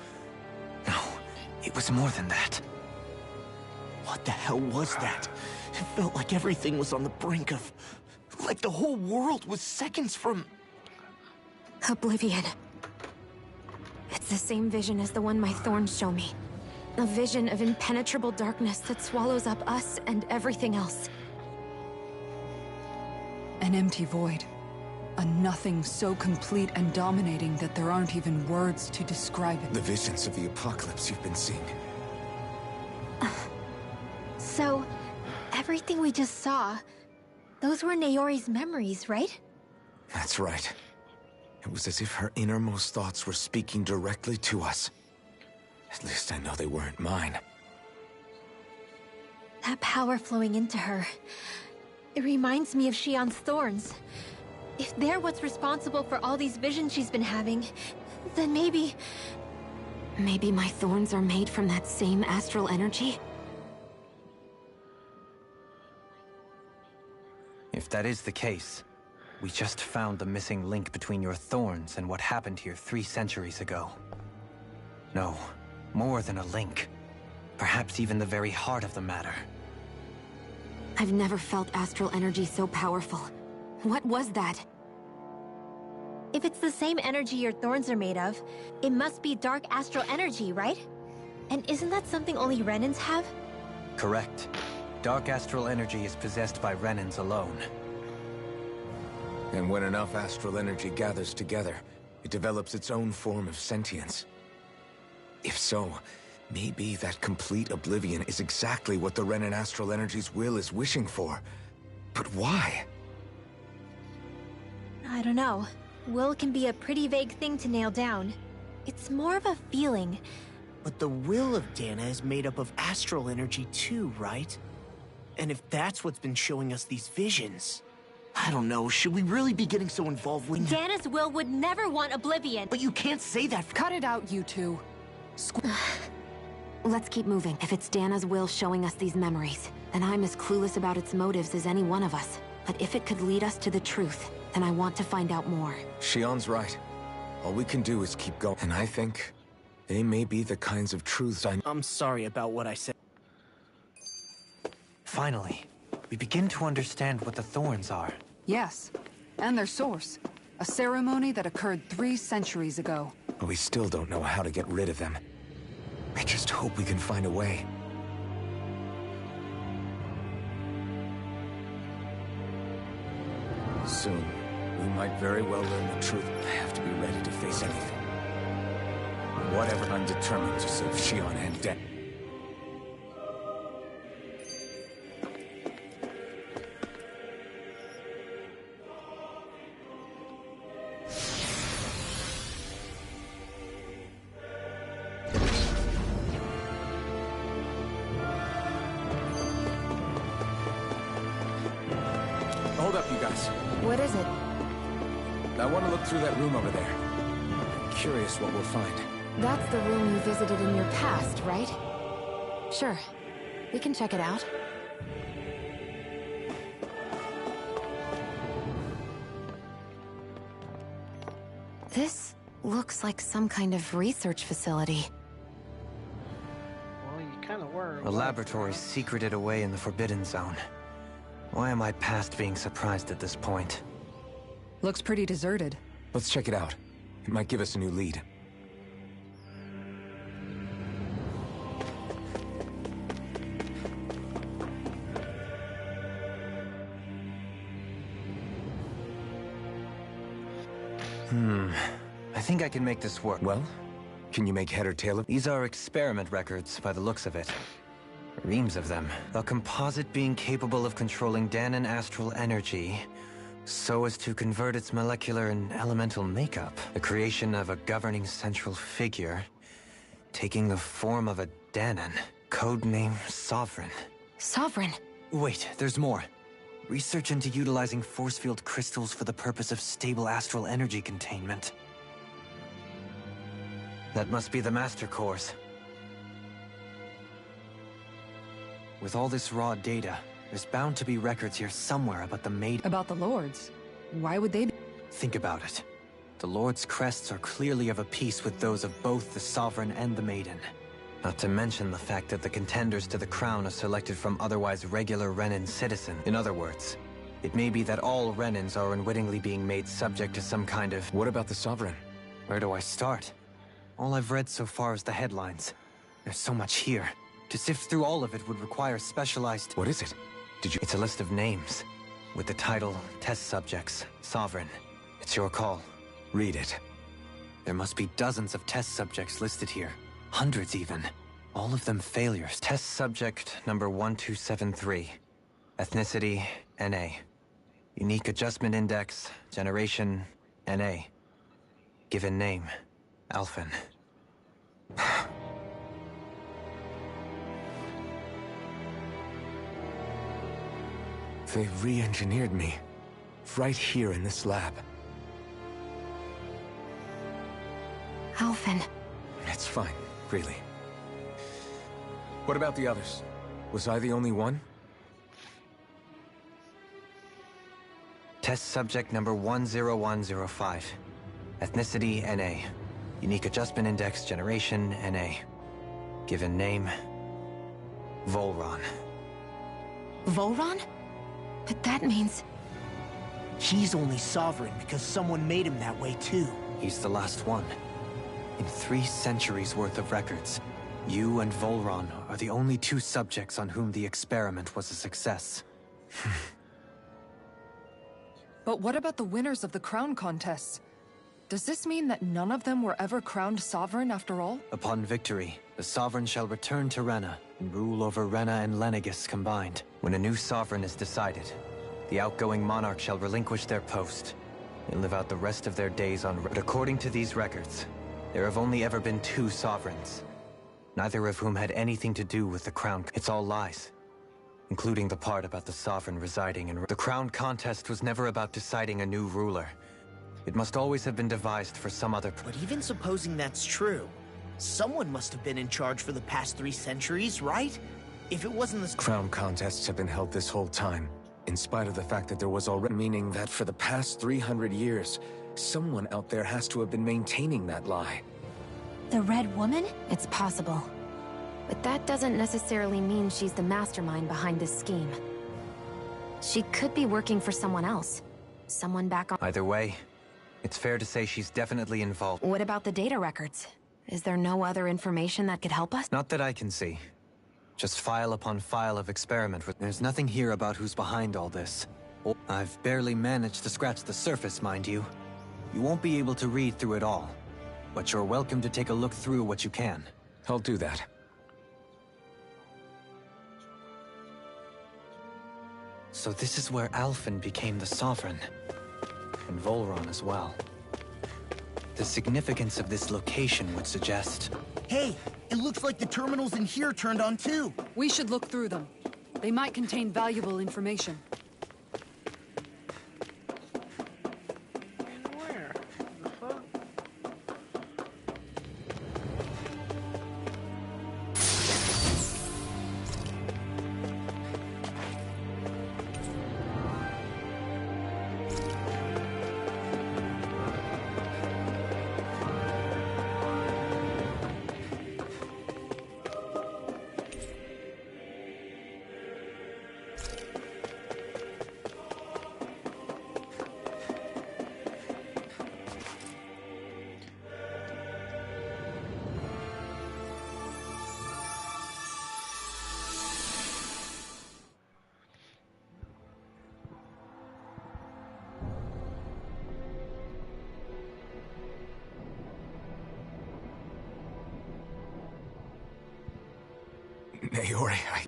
No, it was more than that. What the hell was that? It felt like everything was on the brink of... like the whole world was seconds from... Oblivion. It's the same vision as the one my thorns show me. A vision of impenetrable darkness that swallows up us and everything else. An empty void. A nothing so complete and dominating that there aren't even words to describe it. The visions of the apocalypse you've been seeing. So, everything we just saw, those were Naori's memories, right? That's right. It was as if her innermost thoughts were speaking directly to us. At least I know they weren't mine. That power flowing into her, it reminds me of Shion's thorns. If they're what's responsible for all these visions she's been having, Then maybe... Maybe my thorns are made from that same astral energy? If that is the case, we just found the missing link between your thorns and what happened here 3 centuries ago. No, more than a link. Perhaps even the very heart of the matter. I've never felt astral energy so powerful. What was that? If it's the same energy your thorns are made of, it must be dark astral energy, right? And isn't that something only Renans have? Correct. Dark astral energy is possessed by Renans alone. And when enough astral energy gathers together, it develops its own form of sentience. If so, maybe that complete oblivion is exactly what the Renan astral energy's will is wishing for. But why? I don't know. Will can be a pretty vague thing to nail down. It's more of a feeling. But the will of Dana is made up of astral energy too, right? And if that's what's been showing us these visions... I don't know, should we really be getting so involved with... Dana's will would never want oblivion! But you can't say that... Cut it out, you two. Let's keep moving. If it's Dana's will showing us these memories, then I'm as clueless about its motives as any one of us. But if it could lead us to the truth, then I want to find out more. Shionne's right. All we can do is keep going. And I think they may be the kinds of truths I'm sorry about what I said. Finally, we begin to understand what the thorns are. Yes, and their source. A ceremony that occurred 3 centuries ago. But we still don't know how to get rid of them. I just hope we can find a way. Soon, we might very well learn the truth. I have to be ready to face anything. Whatever, I'm determined to save Shionne and Dan. Hold up, you guys. What is it? I want to look through that room over there. I'm curious what we'll find. That's the room you visited in your past, right? Sure. We can check it out. This looks like some kind of research facility. Well, you kind of were. A laboratory secreted away in the Forbidden Zone. Why am I past being surprised at this point? Looks pretty deserted. Let's check it out. It might give us a new lead. I think I can make this work. Well, can you make head or tail of... These are experiment records, by the looks of it. Reams of them. A composite being capable of controlling Danan astral energy, so as to convert its molecular and elemental makeup. The creation of a governing central figure, taking the form of a Danan. Codename Sovereign. Sovereign? Wait, there's more. Research into utilizing force field crystals for the purpose of stable astral energy containment. That must be the Master Cores. With all this raw data, there's bound to be records here somewhere about the Maiden. About the Lords? Why would they be? Think about it. The Lord's crests are clearly of a piece with those of both the Sovereign and the Maiden. Not to mention the fact that the contenders to the crown are selected from otherwise regular Renan citizens. In other words, it may be that all Renans are unwittingly being made subject to some kind of... What about the Sovereign? Where do I start? All I've read so far is the headlines. There's so much here. To sift through all of it would require specialized... What is it? It's a list of names, with the title, Test Subjects, Sovereign. It's your call. Read it. There must be dozens of test subjects listed here. Hundreds even. All of them failures. Test subject number 1273. Ethnicity, NA. Unique adjustment index, generation, NA. Given name, Alphen. They re-engineered me. Right here in this lab. Alphen. It's fine, really. What about the others? Was I the only one? Test subject number 10105. Ethnicity, NA. Unique Adjustment Index, Generation, NA. Given name, Volron. Volron? But that means... He's only sovereign because someone made him that way too. He's the last one. In 3 centuries worth of records, you and Volron are the only 2 subjects on whom the experiment was a success. But what about the winners of the crown contests? Does this mean that none of them were ever crowned sovereign after all? Upon victory, the sovereign shall return to Rena and rule over Rena and Lenegis combined. When a new sovereign is decided, the outgoing monarch shall relinquish their post and live out the rest of their days on... But according to these records, there have only ever been 2 sovereigns, neither of whom had anything to do with the crown. It's all lies, including the part about the sovereign residing in... The crown contest was never about deciding a new ruler. It must always have been devised for some other... But even supposing that's true, someone must have been in charge for the past 3 centuries, right? If it wasn't the... Crown contests have been held this whole time, in spite of the fact that there was already... Meaning that for the past 300 years, someone out there has to have been maintaining that lie. The Red Woman? It's possible. But that doesn't necessarily mean she's the mastermind behind this scheme. She could be working for someone else. Someone back on... Either way, it's fair to say she's definitely involved. What about the data records? Is there no other information that could help us? Not that I can see. Just file upon file of experiment. There's nothing here about who's behind all this. I've barely managed to scratch the surface, mind you. You won't be able to read through it all, but you're welcome to take a look through what you can. I'll do that. So this is where Alphen became the Sovereign. And Volron as well. The significance of this location would suggest... Hey, it looks like the terminals in here turned on too. We should look through them. They might contain valuable information. Where? The fuck? Naori, I...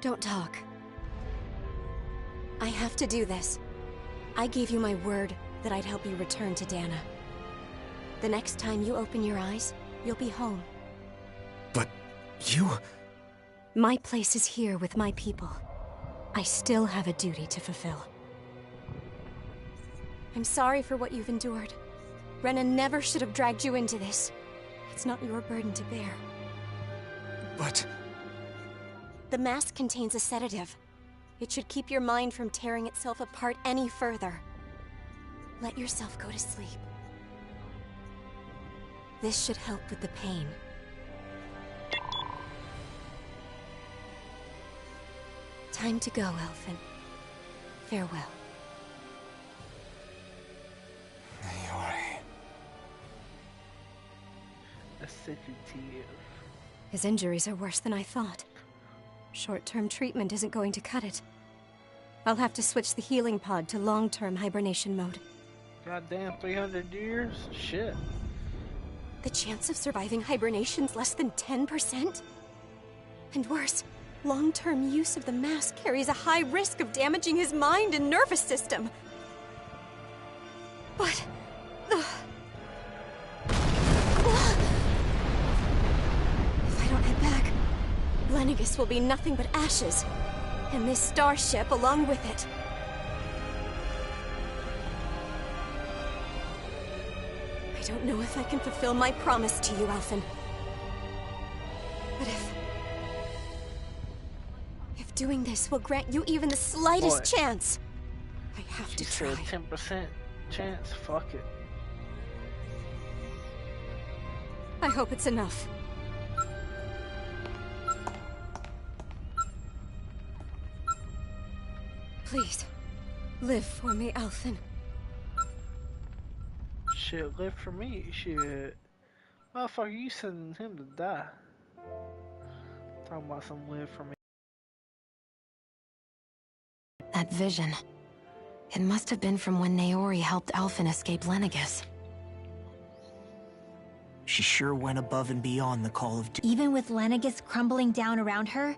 Don't talk. I have to do this. I gave you my word that I'd help you return to Dana. The next time you open your eyes, you'll be home. But you... My place is here with my people. I still have a duty to fulfill. I'm sorry for what you've endured. Rena never should have dragged you into this. It's not your burden to bear. But... The mask contains a sedative. It should keep your mind from tearing itself apart any further. Let yourself go to sleep. This should help with the pain. Time to go, Alphen. Farewell. Naori. A sensitive. His injuries are worse than I thought. Short-term treatment isn't going to cut it. I'll have to switch the healing pod to long-term hibernation mode. Goddamn 300 years? Shit. The chance of surviving hibernation's less than 10%? And worse, long-term use of the mask carries a high risk of damaging his mind and nervous system. But... If I don't head back, Lenegis will be nothing but ashes. And this starship along with it. I don't know if I can fulfill my promise to you, Alphen. But if doing this will grant you even the slightest What? chance, I have to try. 10% chance. Fuck it. I hope it's enough. Please, live for me, Alphen. Shit, live for me. Shit. Motherfucker, you sending him to die. Talking about some live for me. That vision. It must have been from when Naori helped Alphen escape Lenegis. She sure went above and beyond the call of duty. Even with Lenegis crumbling down around her,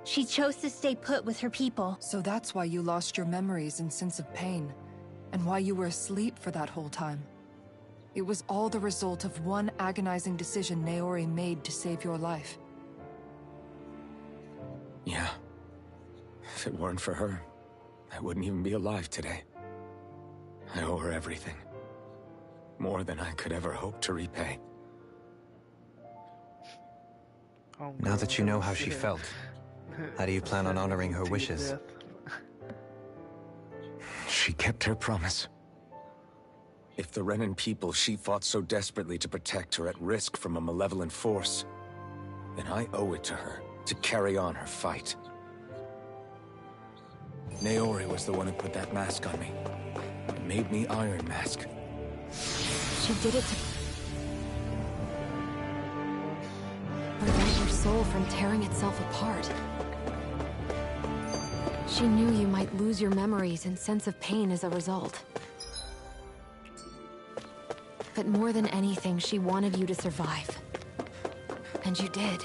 she chose to stay put with her people. So that's why you lost your memories and sense of pain, and why you were asleep for that whole time. It was all the result of one agonizing decision Naori made to save your life. Yeah. If it weren't for her, I wouldn't even be alive today. I owe her everything. More than I could ever hope to repay. Now that you know how she felt, how do you plan on honoring her wishes? She kept her promise. If the Renan people she fought so desperately to protect are at risk from a malevolent force, then I owe it to her to carry on her fight. Naori was the one who put that mask on me. It made me Iron Mask. She did it to prevent your soul from tearing itself apart. She knew you might lose your memories and sense of pain as a result. But more than anything, she wanted you to survive. And you did.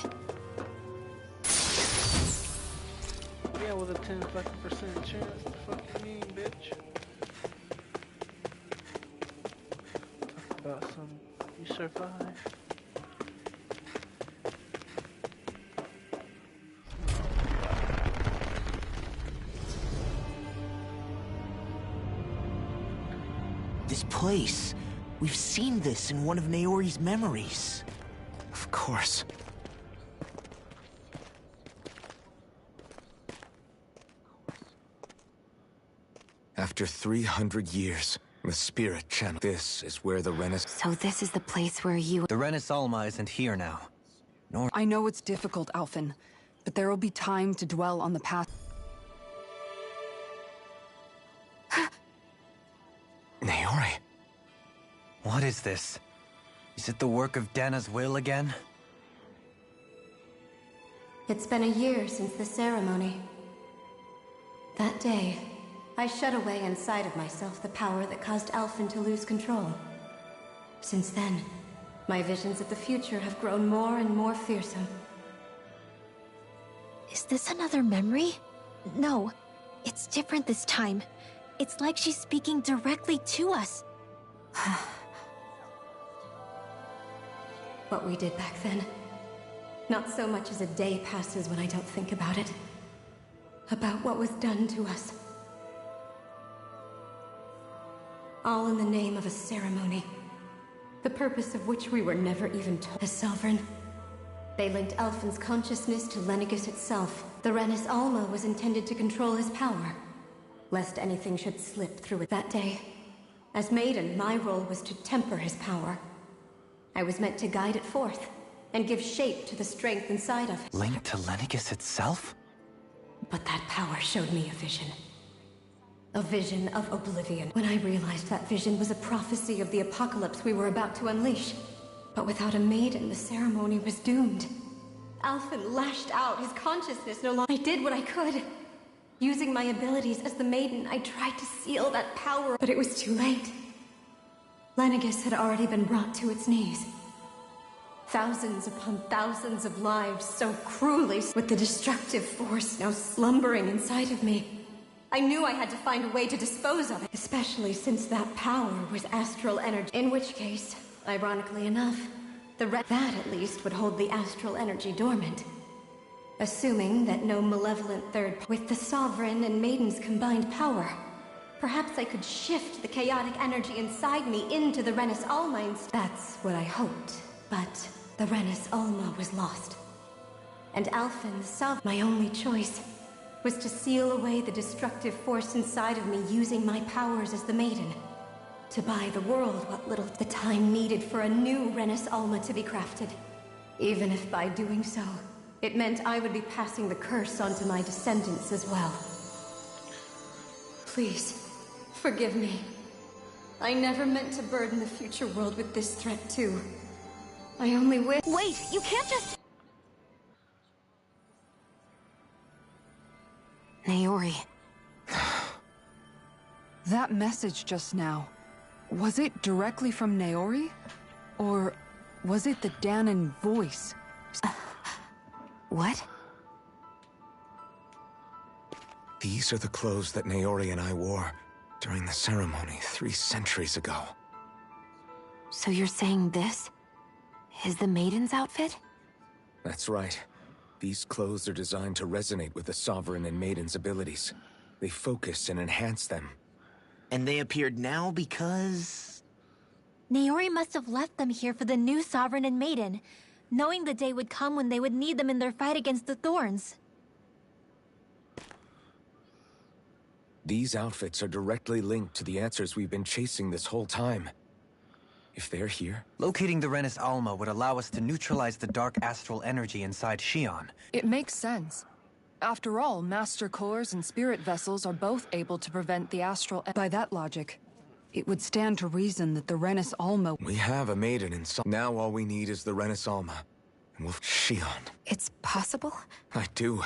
Yeah, with a 10% chance. The fuck you mean, bitch? Talk about some. You survive. This place. We've seen this in one of Naori's memories. Of course. After 300 years, the spirit channel. This is where the Renis. So this is the place where you... The Renis Alma isn't here now. Nor... I know it's difficult, Alphen, but there will be time to dwell on the past. Naori. What is this? Is it the work of Dana's will again? It's been a year since the ceremony. That day, I shut away inside of myself the power that caused Alphen to lose control. Since then, my visions of the future have grown more and more fearsome. Is this another memory? No, it's different this time. It's like she's speaking directly to us. What we did back then. Not so much as a day passes when I don't think about it. About what was done to us. All in the name of a ceremony. The purpose of which we were never even told. As Sovereign, they linked Alphen's consciousness to Lenegis itself. The Renis Alma was intended to control his power, lest anything should slip through it. That day, as Maiden, my role was to temper his power. I was meant to guide it forth, and give shape to the strength inside of it. Linked to Lenegis itself? But that power showed me a vision. A vision of oblivion. When I realized that vision was a prophecy of the apocalypse we were about to unleash. But without a maiden, the ceremony was doomed. Alphen lashed out, his consciousness no longer. I did what I could. Using my abilities as the maiden, I tried to seal that power, but it was too late. Lenegis had already been brought to its knees. Thousands upon thousands of lives so cruelly, with the destructive force now slumbering inside of me. I knew I had to find a way to dispose of it, especially since that power was astral energy. In which case, ironically enough, that at least would hold the astral energy dormant. Assuming that no malevolent third with the Sovereign and Maiden's combined power, Perhaps I could shift the chaotic energy inside me into the Renis Almines. That's what I hoped. But the Renis Alma was lost. And Alphen, the Sov, my only choice was to seal away the destructive force inside of me using my powers as the Maiden. To buy the world what little the time needed for a new Renis Alma to be crafted. Even if by doing so, it meant I would be passing the curse onto my descendants as well. Please, forgive me. I never meant to burden the future world with this threat too. I only wish— Wait, you can't just— Naori. That message just now, was it directly from Naori? Or was it the Dahnan voice? What? These are the clothes that Naori and I wore during the ceremony 3 centuries ago. So you're saying this is the Maiden's outfit? That's right. These clothes are designed to resonate with the Sovereign and Maiden's abilities. They focus and enhance them. And they appeared now because... Naori must have left them here for the new Sovereign and Maiden, knowing the day would come when they would need them in their fight against the Thorns. These outfits are directly linked to the answers we've been chasing this whole time. If they're here... Locating the Renis Alma would allow us to neutralize the dark astral energy inside Shion. It makes sense. After all, Master Cores and Spirit Vessels are both able to prevent the astral... By that logic, it would stand to reason that the Renis Alma... We have a Maiden in some... Now all we need is the Renis Alma. And we'll... Shion. It's possible? I do.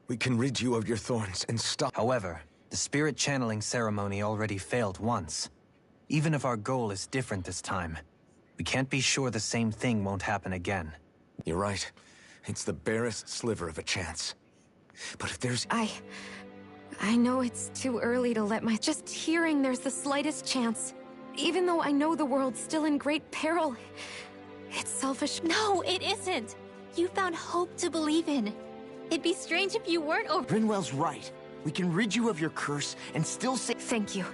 We can rid you of your thorns and stop... However, the spirit channeling ceremony already failed once. Even if our goal is different this time, we can't be sure the same thing won't happen again. You're right. It's the barest sliver of a chance. But if there's... I know it's too early to let my... Just hearing there's the slightest chance. Even though I know the world's still in great peril, it's selfish. No, it isn't! You found hope to believe in. It'd be strange if you weren't over... Rinwell's right. We can rid you of your curse and still say... Thank you.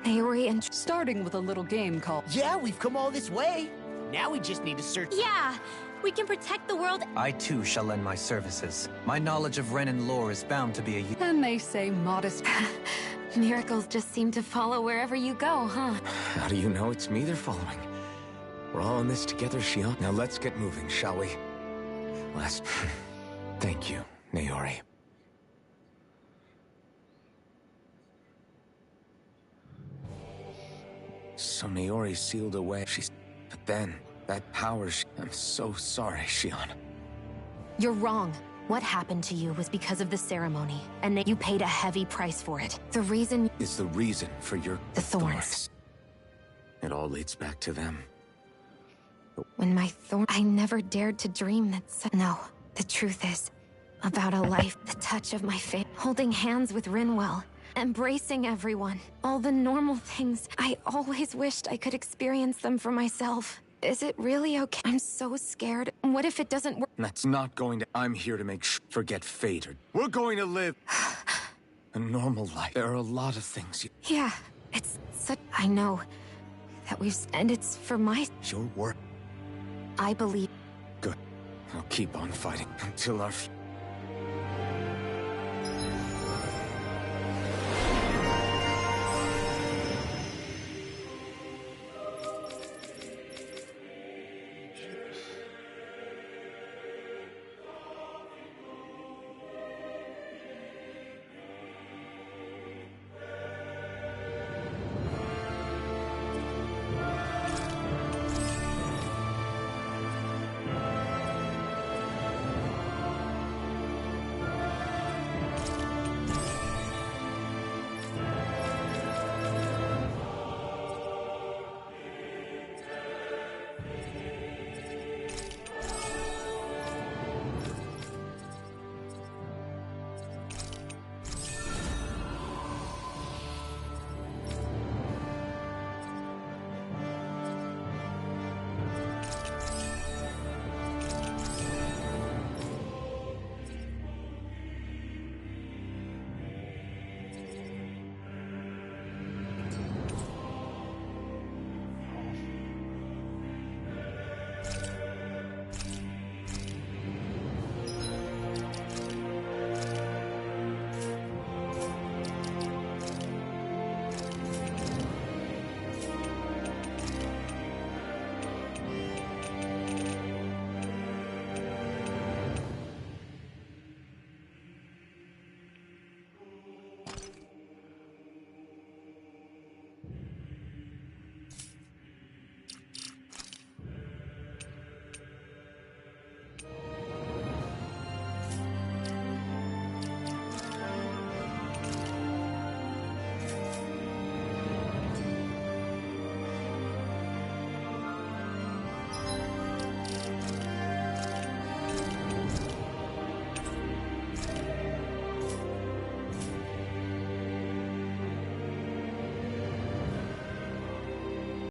Naori and... Starting with a little game called... Yeah, we've come all this way. Now we just need to search... Yeah! We can protect the world... I too shall lend my services. My knowledge of Renan lore is bound to be a... And they say modest... Miracles just seem to follow wherever you go, huh? How do you know it's me they're following? We're all in this together, Shion. Now let's get moving, shall we? Thank you, Naori. So Naori sealed away. But then, that power... I'm so sorry, Shion. You're wrong. What happened to you was because of the ceremony, and you paid a heavy price for it. The reason... Is the reason for your... The thorns. It all leads back to them. When my thorn... I never dared to dream that... No, the truth is, about a life, the touch of my face, holding hands with Rinwell, embracing everyone. All the normal things. I always wished I could experience them for myself. Is it really okay? I'm so scared. What if it doesn't work? That's not going to... I'm here to make forget fate. We're going to live a normal life. There are a lot of things you... Yeah, it's such... I know that we've... And it's for my... Your work. I believe... Good. I'll keep on fighting until our...